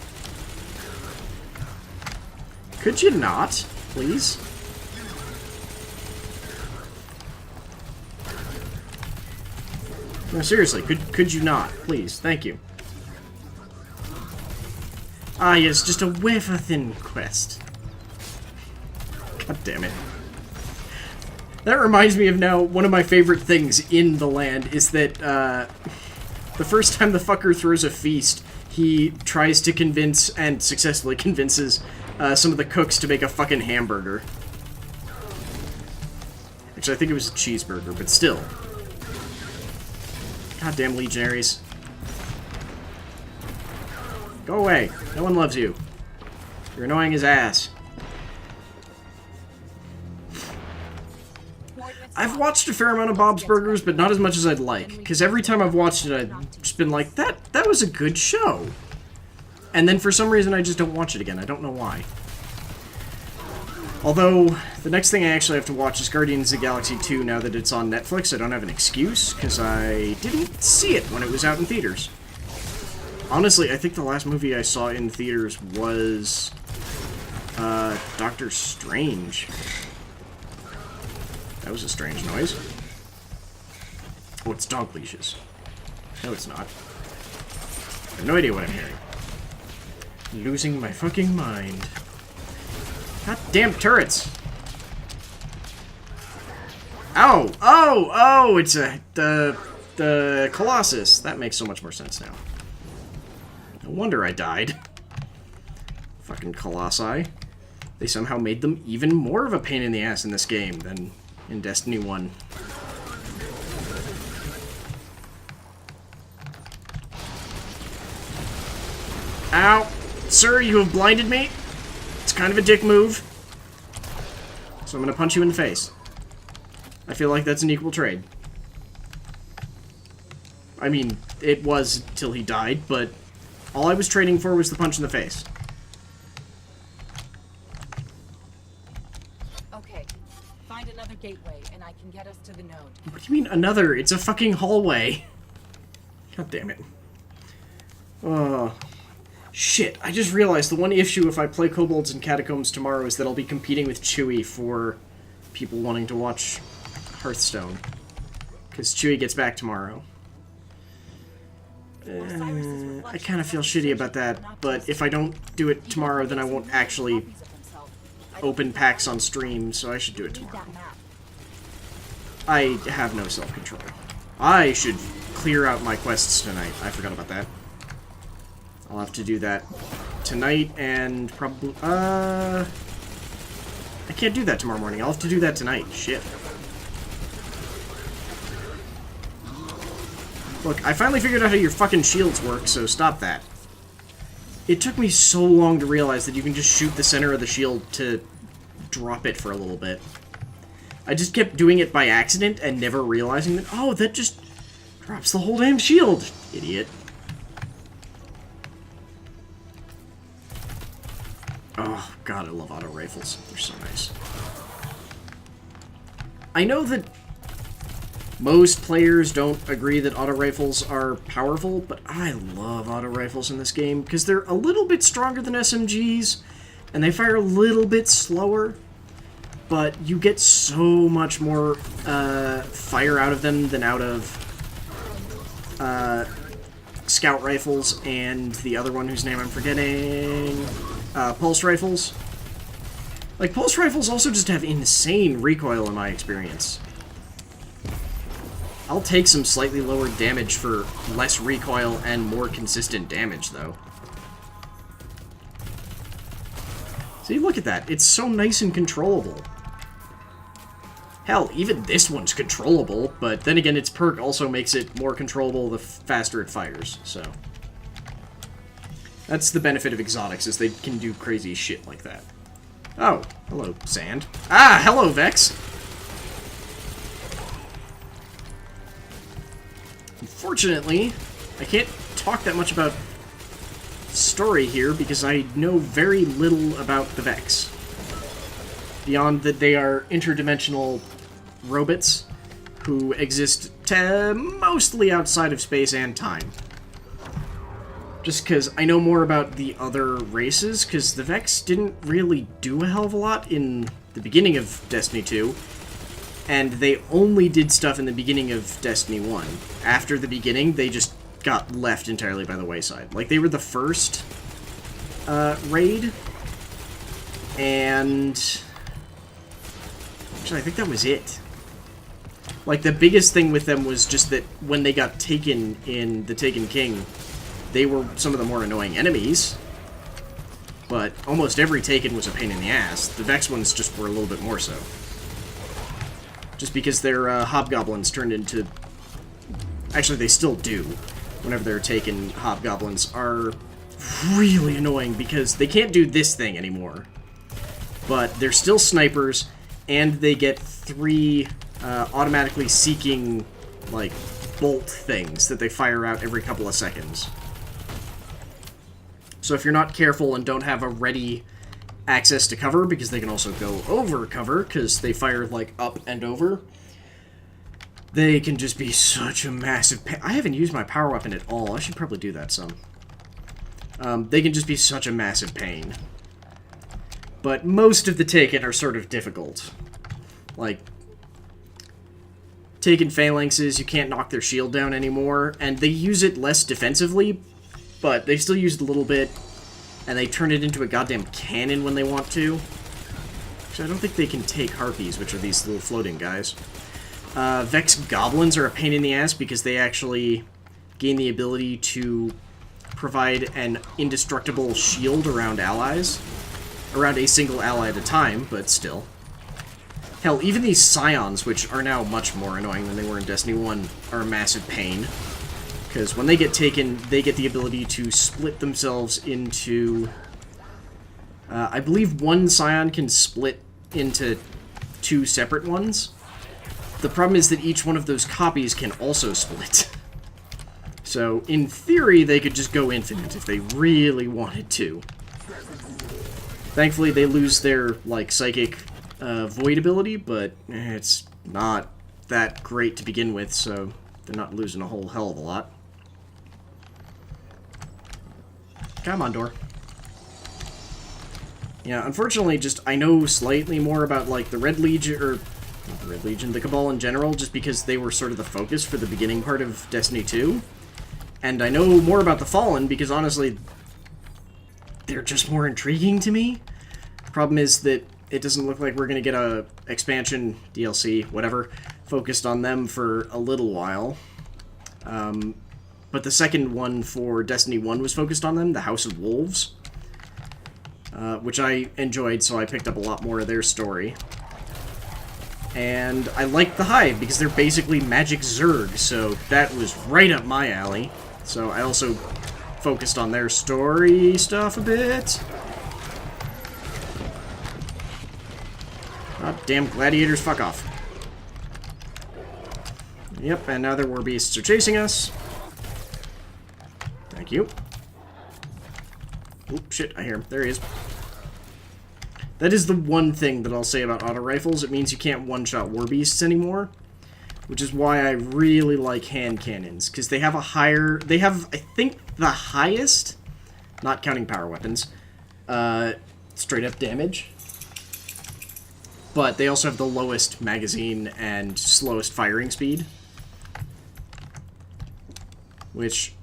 Could you not, please? No, seriously, could you not? Please, thank you. Ah, yes, just a wafer-thin quest. God damn it. That reminds me of now, one of my favorite things in the land is that, the first time the fucker throws a feast, he tries to convince, and successfully convinces, some of the cooks to make a fucking hamburger. Actually, I think it was a cheeseburger, but still. Goddamn legionaries. Go away. No one loves you. You're annoying as ass. I've watched a fair amount of Bob's Burgers, but not as much as I'd like. Because every time I've watched it, I've just been like, that was a good show. And then for some reason, I just don't watch it again. I don't know why. Although, the next thing I actually have to watch is Guardians of the Galaxy 2 now that it's on Netflix. I don't have an excuse, because I didn't see it when it was out in theaters. Honestly, I think the last movie I saw in theaters was... Doctor Strange. That was a strange noise. Oh, it's dog leashes. No, it's not. I have no idea what I'm hearing. Losing my fucking mind. God damn turrets! Oh! Oh! Oh! It's the Colossus. That makes so much more sense now. No wonder I died. Fucking Colossi. They somehow made them even more of a pain in the ass in this game than in Destiny 1. Ow! Sir, you have blinded me? It's kind of a dick move. So I'm gonna punch you in the face. I feel like that's an equal trade. I mean, it was till he died, but all I was trading for was the punch in the face. Okay, find another gateway, and I can get us to the node. What do you mean another? It's a fucking hallway. God damn it. Oh. Shit, I just realized the one issue if I play Kobolds and Catacombs tomorrow is that I'll be competing with Chewie for people wanting to watch Hearthstone. Because Chewie gets back tomorrow. I kind of feel shitty about that, but if I don't do it tomorrow, then I won't actually open packs on stream, so I should do it tomorrow. I have no self-control. I should clear out my quests tonight. I forgot about that. I'll have to do that tonight and probably... I can't do that tomorrow morning. I'll have to do that tonight. Shit. Look, I finally figured out how your fucking shields work, so stop that. It took me so long to realize that you can just shoot the center of the shield to drop it for a little bit. I just kept doing it by accident and never realizing that, oh, that just drops the whole damn shield. Idiot. Oh, God, I love auto rifles. They're so nice. I know that most players don't agree that auto rifles are powerful, but I love auto rifles in this game because they're a little bit stronger than SMGs, and they fire a little bit slower, but you get so much more fire out of them than out of scout rifles and the other one whose name I'm forgetting, pulse rifles. Like, pulse rifles also just have insane recoil in my experience. I'll take some slightly lower damage for less recoil and more consistent damage, though. See, look at that. It's so nice and controllable. Hell, even this one's controllable, but then again, its perk also makes it more controllable the faster it fires, so... That's the benefit of exotics, is they can do crazy shit like that. Oh, hello, sand. Ah, hello, Vex! Unfortunately, I can't talk that much about story here because I know very little about the Vex. Beyond that they are interdimensional robots who exist mostly outside of space and time. Just because I know more about the other races, because the Vex didn't really do a hell of a lot in the beginning of Destiny 2, and they only did stuff in the beginning of Destiny 1. After the beginning, they just got left entirely by the wayside. Like, they were the first raid, and... actually, I think that was it. Like, the biggest thing with them was just that when they got taken in The Taken King, they were some of the more annoying enemies, but almost every Taken was a pain in the ass. The Vex ones just were a little bit more so. Just because their hobgoblins turned into... actually, they still do. Whenever they're Taken, hobgoblins are really annoying because they can't do this thing anymore. But they're still snipers, and they get 3 automatically seeking, like, bolt things that they fire out every couple of seconds. So if you're not careful and don't have a ready access to cover, because they can also go over cover, because they fire, like, up and over, they can just be such a massive pain. I haven't used my power weapon at all. I should probably do that some. They can just be such a massive pain. But most of the Taken are sort of difficult. Like, Taken phalanxes, you can't knock their shield down anymore, and they use it less defensively, but they still use it a little bit, and they turn it into a goddamn cannon when they want to. Actually, I don't think they can take harpies, which are these little floating guys. Vex goblins are a pain in the ass because they actually gain the ability to provide an indestructible shield around allies. around a single ally at a time, but still. Hell, even these Scions, which are now much more annoying than they were in Destiny 1, are a massive pain. Because when they get taken, they get the ability to split themselves into... I believe one Scion can split into 2 separate ones. The problem is that each one of those copies can also split. So, in theory, they could just go infinite if they really wanted to. Thankfully, they lose their, like, psychic void ability, but it's not that great to begin with, so they're not losing a whole hell of a lot. Come on, door. Yeah, unfortunately, just I know slightly more about, like, the Red Legion, or not the Red Legion, the Cabal in general, just because they were sort of the focus for the beginning part of Destiny 2. And I know more about the Fallen because, honestly, they're just more intriguing to me. Problem is that it doesn't look like we're going to get a expansion, DLC, whatever, focused on them for a little while. But the second one for Destiny 1 was focused on them, the House of Wolves, which I enjoyed, so I picked up a lot more of their story. And I liked the Hive because they're basically magic Zerg, so that was right up my alley. So I also focused on their story stuff a bit. Oh, damn gladiators, fuck off. Yep, and now their war beasts are chasing us. Thank you. Oop, shit, I hear him. There he is. That is the one thing that I'll say about auto rifles. It means you can't one-shot war beasts anymore. Which is why I really like hand cannons. Because they have a higher... They have, I think, the highest, not counting power weapons, straight-up damage. But they also have the lowest magazine and slowest firing speed. Which,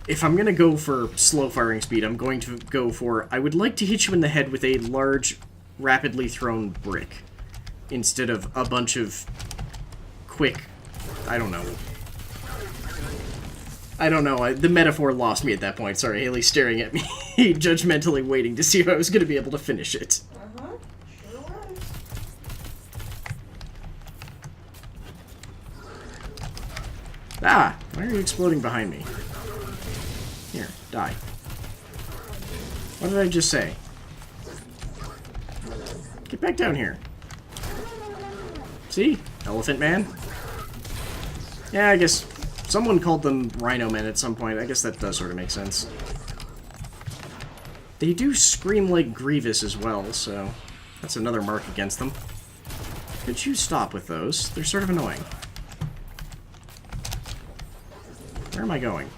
if I'm going to go for slow firing speed, I'm going to go for... I would like to hit you in the head with a large, rapidly thrown brick. Instead of a bunch of quick... I don't know. The metaphor lost me at that point. Sorry, Haley's staring at me, judgmentally waiting to see if I was going to be able to finish it. Ah! Why are you exploding behind me? Here, die. What did I just say? Get back down here. See? Elephant Man? Yeah, I guess someone called them Rhino Men at some point. I guess that does sort of make sense. They do scream like Grievous as well, so that's another mark against them. Could you stop with those? They're sort of annoying. Where am I going?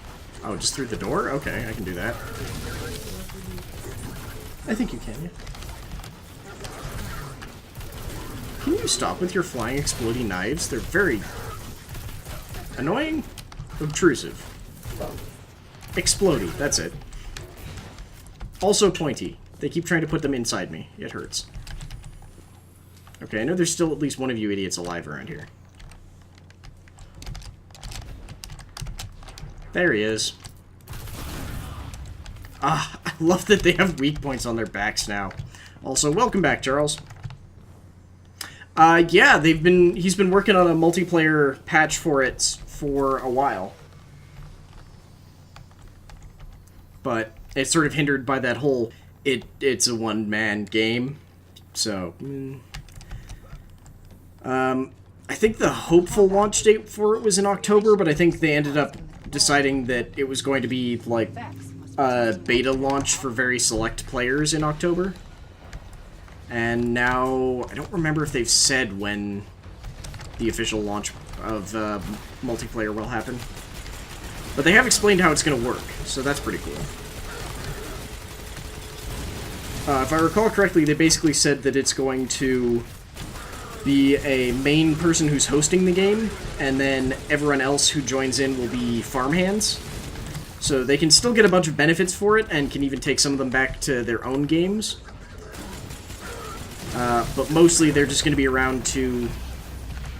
Oh, just through the door? Okay, I can do that. I think you can, yeah. Can you stop with your flying exploding knives? They're very... annoying? Obtrusive. Explodey, that's it. Also pointy. They keep trying to put them inside me. It hurts. Okay, I know there's still at least one of you idiots alive around here. There he is. Ah, I love that they have weak points on their backs now. Also, welcome back, Charles. Yeah, he's been working on a multiplayer patch for it for a while. But it's sort of hindered by that whole, it's a one-man game. So, I think the hopeful launch date for it was in October, but I think they ended up deciding that it was going to be, like, a beta launch for very select players in October. And now, I don't remember if they've said when the official launch of multiplayer will happen. But they have explained how it's going to work, so that's pretty cool. If I recall correctly, they basically said that it's going to be a main person who's hosting the game, and then everyone else who joins in will be farmhands. So they can still get a bunch of benefits for it, and can even take some of them back to their own games. But mostly they're just going to be around to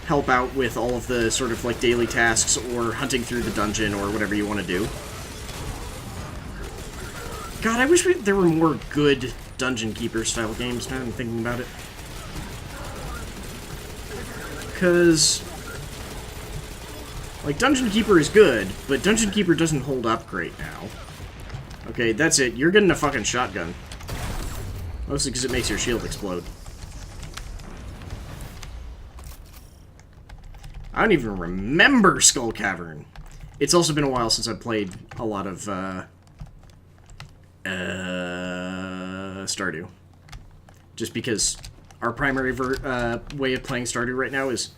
help out with all of the sort of like daily tasks or hunting through the dungeon or whatever you want to do. God, I wish there were more good Dungeon Keeper style games, now I'm thinking about it. Because, like, Dungeon Keeper is good, but Dungeon Keeper doesn't hold up great now. Okay, that's it. You're getting a fucking shotgun. Mostly because it makes your shield explode. I don't even remember Skull Cavern. It's also been a while since I've played a lot of, Stardew. Just because our primary way of playing Stardew right now is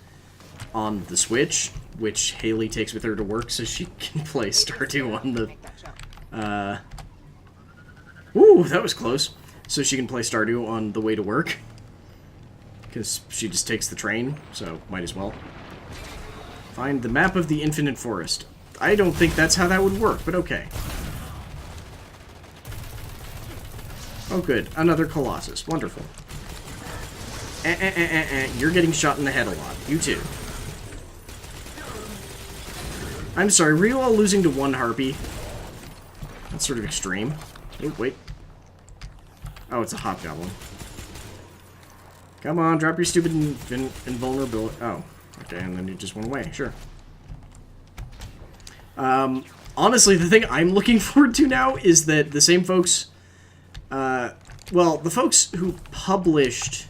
on the Switch, which Haley takes with her to work so she can play Stardew on the, Ooh, that was close. So she can play Stardew on the way to work. Because she just takes the train, so might as well. Find the map of the Infinite Forest. I don't think that's how that would work, but okay. Oh good, another Colossus. Wonderful. You're getting shot in the head a lot. You too. I'm sorry, were you all losing to one Harpy? That's sort of extreme. Oh, wait. Oh, it's a Hobgoblin. Come on, drop your stupid invulnerability. Oh, okay, and then you just went away. Sure. Honestly, the thing I'm looking forward to now is that the same folks... well, the folks who published...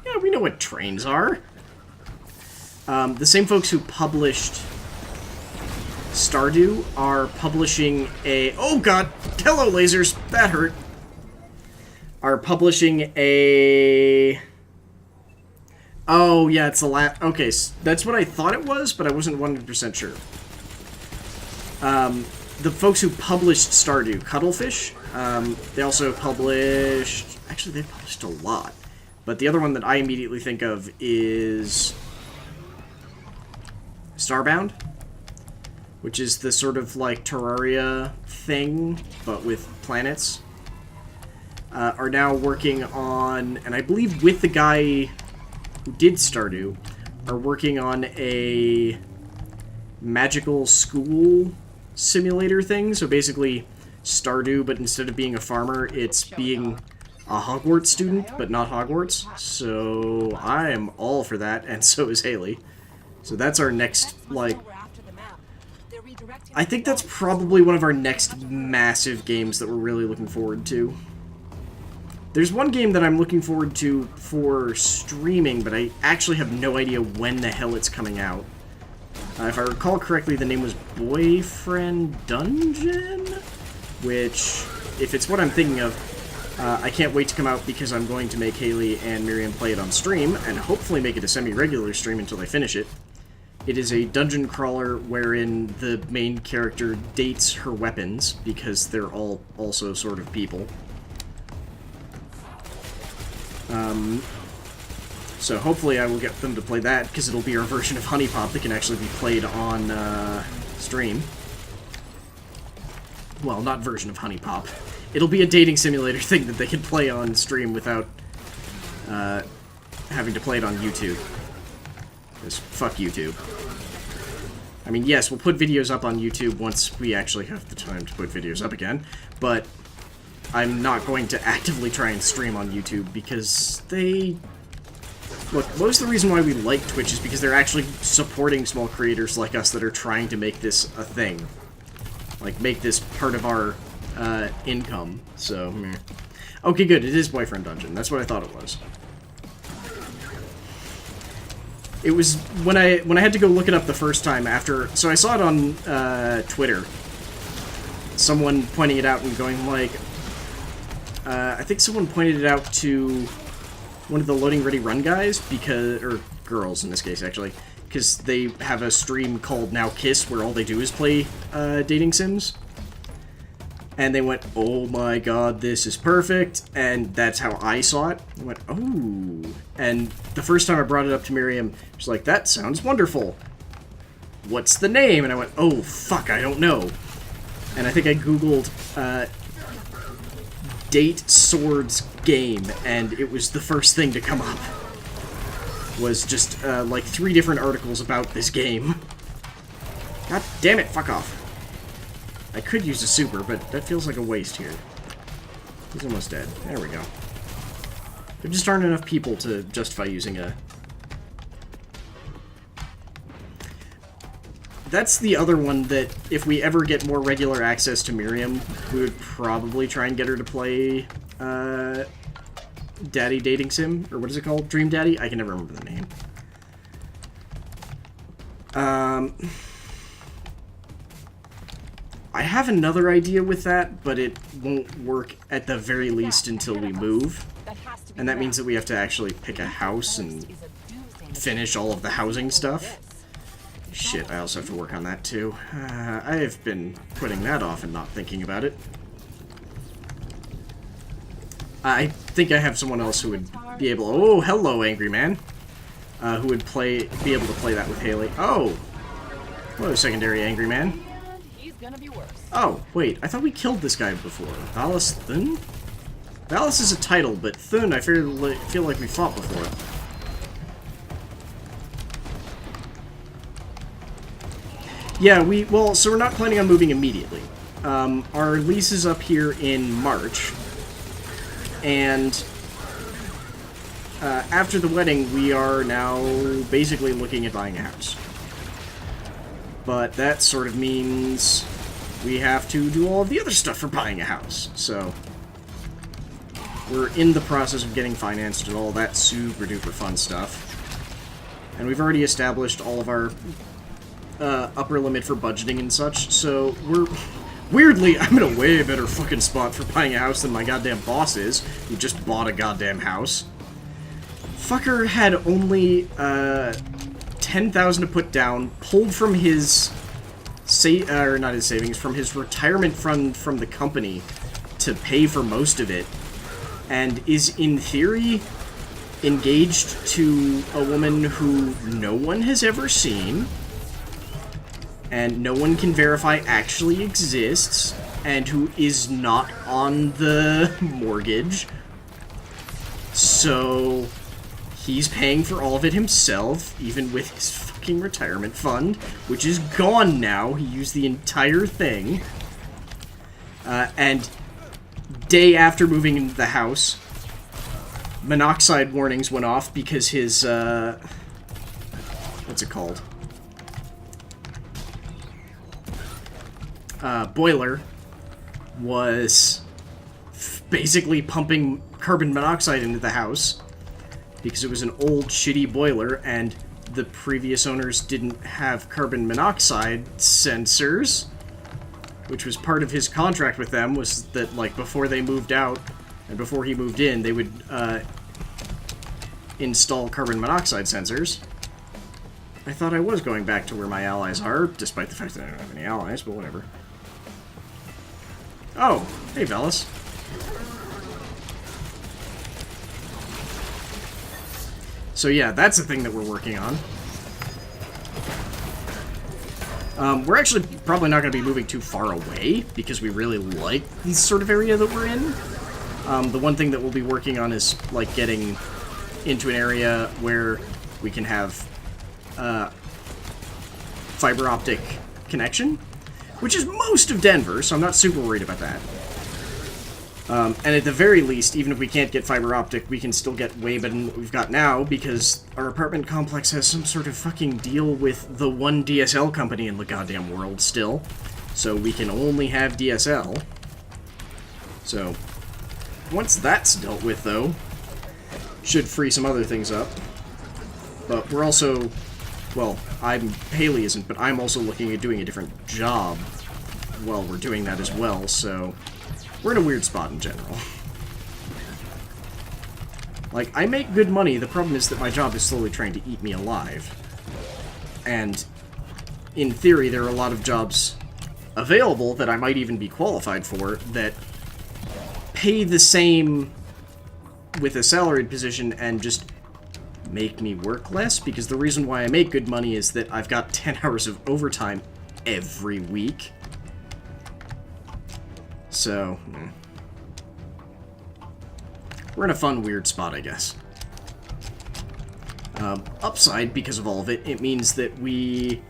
Yeah, we know what trains are. The same folks who published Stardew are publishing a... Oh god! Hello, lasers! That hurt! Are publishing a... Oh, yeah, it's the last... Okay, that's what I thought it was, but I wasn't 100% sure. The folks who published Stardew, Cuttlefish, they also published... Actually, they published a lot. But the other one that I immediately think of is... Starbound? Which is the sort of, like, Terraria thing, but with planets. Are now working on... And I believe with the guy who did Stardew, are working on a magical school simulator thing. So basically, Stardew, but instead of being a farmer, it's being a Hogwarts student, but not Hogwarts. So I am all for that, and so is Haley. So that's our next, like... I think that's probably one of our next massive games that we're really looking forward to. There's one game that I'm looking forward to for streaming, but I actually have no idea when the hell it's coming out. If I recall correctly, the name was Boyfriend Dungeon? Which, if it's what I'm thinking of, I can't wait to come out because I'm going to make Haley and Miriam play it on stream, and hopefully make it a semi-regular stream until I finish it. It is a dungeon crawler wherein the main character dates her weapons, because they're all also sort of people. So hopefully I will get them to play that, because it'll be our version of Honey Pop that can actually be played on stream. Well, not version of Honey Pop. It'll be a dating simulator thing that they can play on stream without having to play it on YouTube. Because fuck YouTube. I mean, yes, we'll put videos up on YouTube once we actually have the time to put videos up again, but I'm not going to actively try and stream on YouTube because they... Look, most of the reason why we like Twitch is because they're actually supporting small creators like us that are trying to make this a thing. Like, make this part of our income, so... Meh. Okay, good, it is Boyfriend Dungeon. That's what I thought it was. It was when I had to go look it up the first time after... So I saw it on Twitter. Someone pointing it out and going like... I think someone pointed it out to one of the Loading Ready Run guys, because... Or girls, in this case, actually. Because they have a stream called Now Kiss, where all they do is play dating sims. And they went, oh my god, this is perfect, and that's how I saw it. I went, oh. And the first time I brought it up to Miriam, she's like, that sounds wonderful. What's the name? And I went, oh, fuck, I don't know. And I think I googled, Date Swords Game, and it was the first thing to come up. Was just, like, 3 different articles about this game. God damn it, fuck off. I could use a super, but that feels like a waste here. He's almost dead. There we go. There just aren't enough people to justify using a... That's the other one that, if we ever get more regular access to Miriam, we would probably try and get her to play, Daddy Dating Sim? Or what is it called? Dream Daddy? I can never remember the name. I have another idea with that, but it won't work at the very least until we move. And that means that we have to actually pick a house and finish all of the housing stuff. Shit, I also have to work on that too. I have been putting that off and not thinking about it. I think I have someone else who would be able... Oh, hello, Angry Man. Who would be able to play that with Haley. Oh! Hello, Secondary Angry Man. Oh, wait, I thought we killed this guy before. Valis Thun? Valis is a title, but Thun I feel like we fought before. Yeah, well, so we're not planning on moving immediately. Our lease is up here in March, and after the wedding, we are now basically looking at buying a house. But that sort of means we have to do all of the other stuff for buying a house, so we're in the process of getting financed and all that super duper fun stuff. And we've already established all of our upper limit for budgeting and such, so we're... Weirdly, I'm in a way better fucking spot for buying a house than my goddamn boss is, who just bought a goddamn house. Fucker had only, 10,000 to put down, pulled from his... or not his savings, from his retirement fund from the company to pay for most of it, and is, in theory, engaged to a woman who no one has ever seen, and no one can verify actually exists, and who is not on the mortgage. So he's paying for all of it himself, even with his fucking retirement fund, which is gone now. He used the entire thing. And day after moving into the house, monoxide warnings went off because his, what's it called? Boiler was basically pumping carbon monoxide into the house because it was an old shitty boiler and the previous owners didn't have carbon monoxide sensors, which was part of his contract with them, was that, like, before they moved out and before he moved in, they would install carbon monoxide sensors. I thought I was going back to where my allies are, despite the fact that I don't have any allies, but whatever. Oh, hey, Velas. So yeah, that's the thing that we're working on. We're actually probably not going to be moving too far away, because we really like this sort of area that we're in. The one thing that we'll be working on is, like, getting into an area where we can have fiber optic connection, which is most of Denver, so I'm not super worried about that. And at the very least, even if we can't get fiber optic, we can still get way better than what we've got now, because our apartment complex has some sort of fucking deal with the one DSL company in the goddamn world still. So we can only have DSL. So, once that's dealt with, though, should free some other things up. But we're also... Well, Haley isn't, but I'm also looking at doing a different job while we're doing that as well, so we're in a weird spot in general. Like, I make good money, the problem is that my job is slowly trying to eat me alive. And, in theory, there are a lot of jobs available that I might even be qualified for that pay the same with a salaried position and just make me work less, because the reason why I make good money is that I've got 10 hours of overtime every week. So, we're in a fun, weird spot, I guess. Upside, because of all of it, it means that we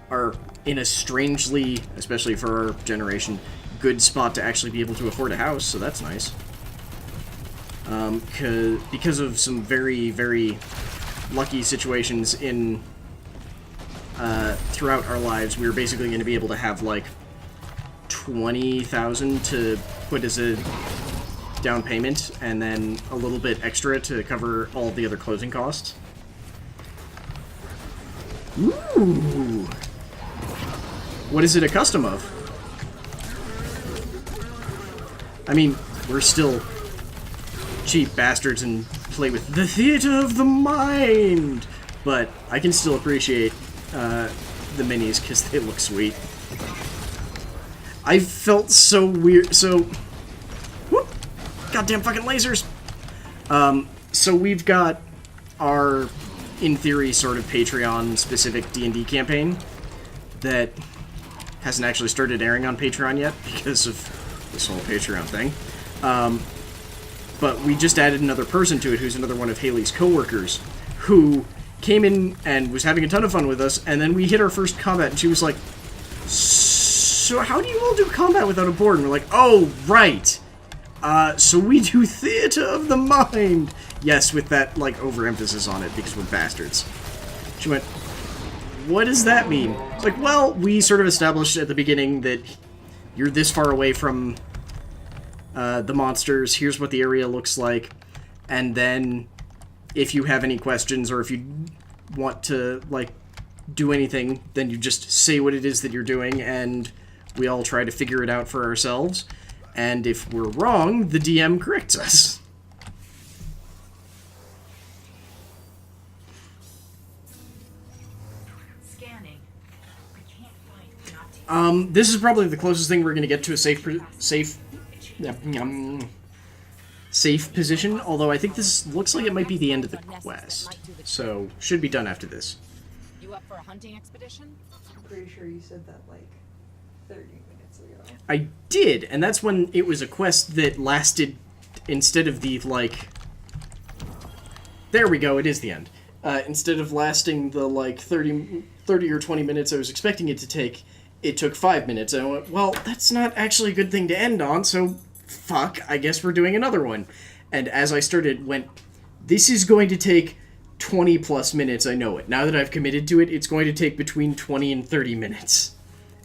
are in a strangely, especially for our generation, good spot to actually be able to afford a house, so that's nice. Because of some very, very lucky situations in throughout our lives, we were basically going to be able to have like 20,000 to put as a down payment, and then a little bit extra to cover all the other closing costs. Ooh! What is it a custom of? I mean, we're still cheap bastards and play with the theater of the mind, but I can still appreciate the minis because they look sweet. I felt so weird. So, whoop, goddamn fucking lasers. So we've got our, in theory, sort of Patreon-specific D&D campaign that hasn't actually started airing on Patreon yet because of this whole Patreon thing. But we just added another person to it who's another one of Haley's coworkers who came in and was having a ton of fun with us, and then we hit our first combat, and she was like, so how do you all do combat without a board? And we're like, oh, right. So we do theater of the mind. Yes, with that, like, overemphasis on it, because we're bastards. She went, what does that mean? It's like, well, we sort of established at the beginning that you're this far away from the monsters, here's what the area looks like, and then if you have any questions or if you want to, like, do anything, then you just say what it is that you're doing, and we all try to figure it out for ourselves. And if we're wrong, the DM corrects us. Scanning. I can't find Nazi. This is probably the closest thing we're gonna get to a safe position, although I think this looks like it might be the end of the quest. So, should be done after this. You up for a hunting expedition? I'm pretty sure you said that like 30 minutes ago. I did, and that's when it was a quest that lasted, instead of the, like... There we go, it is the end. Instead of lasting the, like, 30 or 20 minutes I was expecting it to take, it took 5 minutes. And I went, well, that's not actually a good thing to end on, so fuck, I guess we're doing another one. And as I started, went, this is going to take 20 plus minutes, I know it. Now that I've committed to it, it's going to take between 20 and 30 minutes.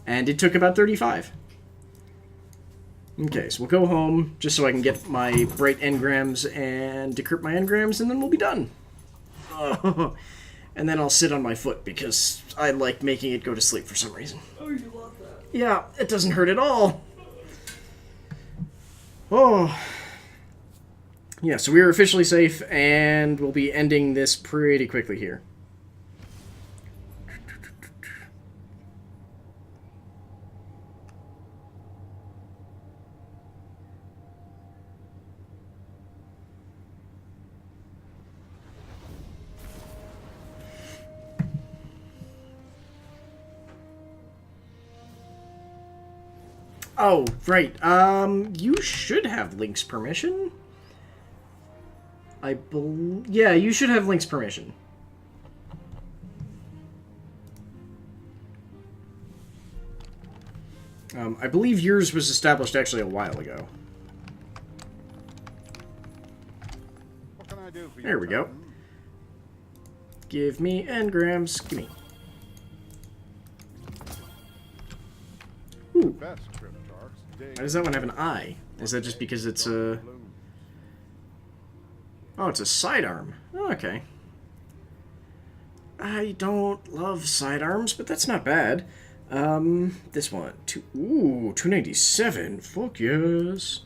And it took about 35. Okay, so we'll go home, just so I can get my bright engrams and decrypt my engrams, and then we'll be done. Oh, and then I'll sit on my foot, because I like making it go to sleep for some reason. Oh, you love that. Yeah, it doesn't hurt at all. Oh. Yeah, so we are officially safe, and we'll be ending this pretty quickly here. Oh, right. You should have Link's permission. Yeah, you should have Link's permission. I believe yours was established actually a while ago. What can I do for you? There we go. Give me engrams. Give me. Ooh. Best Triptarchs, Why does that one have an eye? Is that just because it's a... Oh, it's a sidearm. Oh, okay. I don't love sidearms, but that's not bad. This one. Ooh, 297. Fuck yes.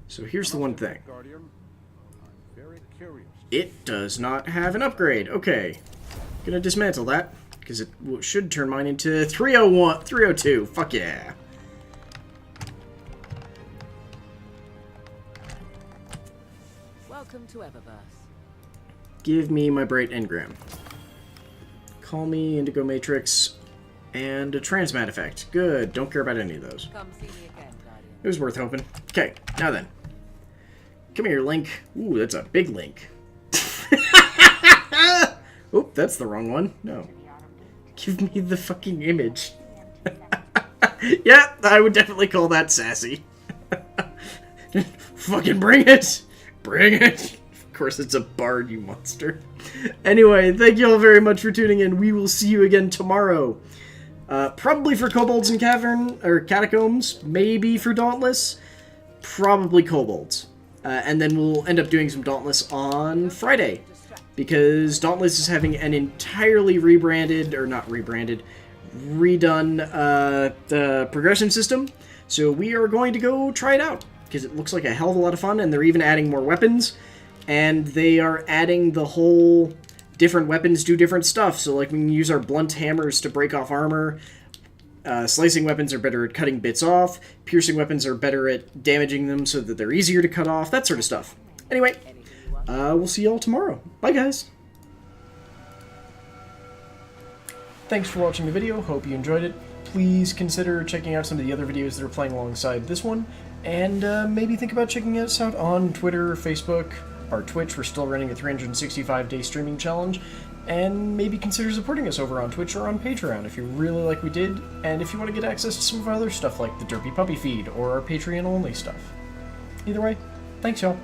So here's the one thing. It does not have an upgrade. Okay. Gonna dismantle that, because it should turn mine into 301, 302. Fuck yeah. Welcome to Eververse. Give me my bright engram. Call me Indigo Matrix and a transmat effect. Good. Don't care about any of those. Come see me again, Guardian. It was worth hoping. Okay, now then. Come here, Link. Ooh, that's a big Link. Oop, that's the wrong one. No. Give me the fucking image. Yeah, I would definitely call that sassy. Fucking bring it! Bring it! Of course it's a bard, you monster. Anyway, thank you all very much for tuning in. We will see you again tomorrow. Probably for Kobolds and Catacombs. Maybe for Dauntless. Probably Kobolds. And then we'll end up doing some Dauntless on Friday. Because Dauntless is having an entirely rebranded, or not rebranded, redone the progression system. So we are going to go try it out. Because it looks like a hell of a lot of fun, and they're even adding more weapons. And they are adding the whole different weapons do different stuff. So like we can use our blunt hammers to break off armor. Slicing weapons are better at cutting bits off. Piercing weapons are better at damaging them so that they're easier to cut off. That sort of stuff. Anyway, we'll see y'all tomorrow. Bye, guys. Thanks for watching the video. Hope you enjoyed it. Please consider checking out some of the other videos that are playing alongside this one. And maybe think about checking us out on Twitter, Facebook, our Twitch. We're still running a 365-day streaming challenge. And maybe consider supporting us over on Twitch or on Patreon if you really like we did, and if you want to get access to some of our other stuff like the Derpy Puppy feed or our Patreon-only stuff. Either way, thanks y'all.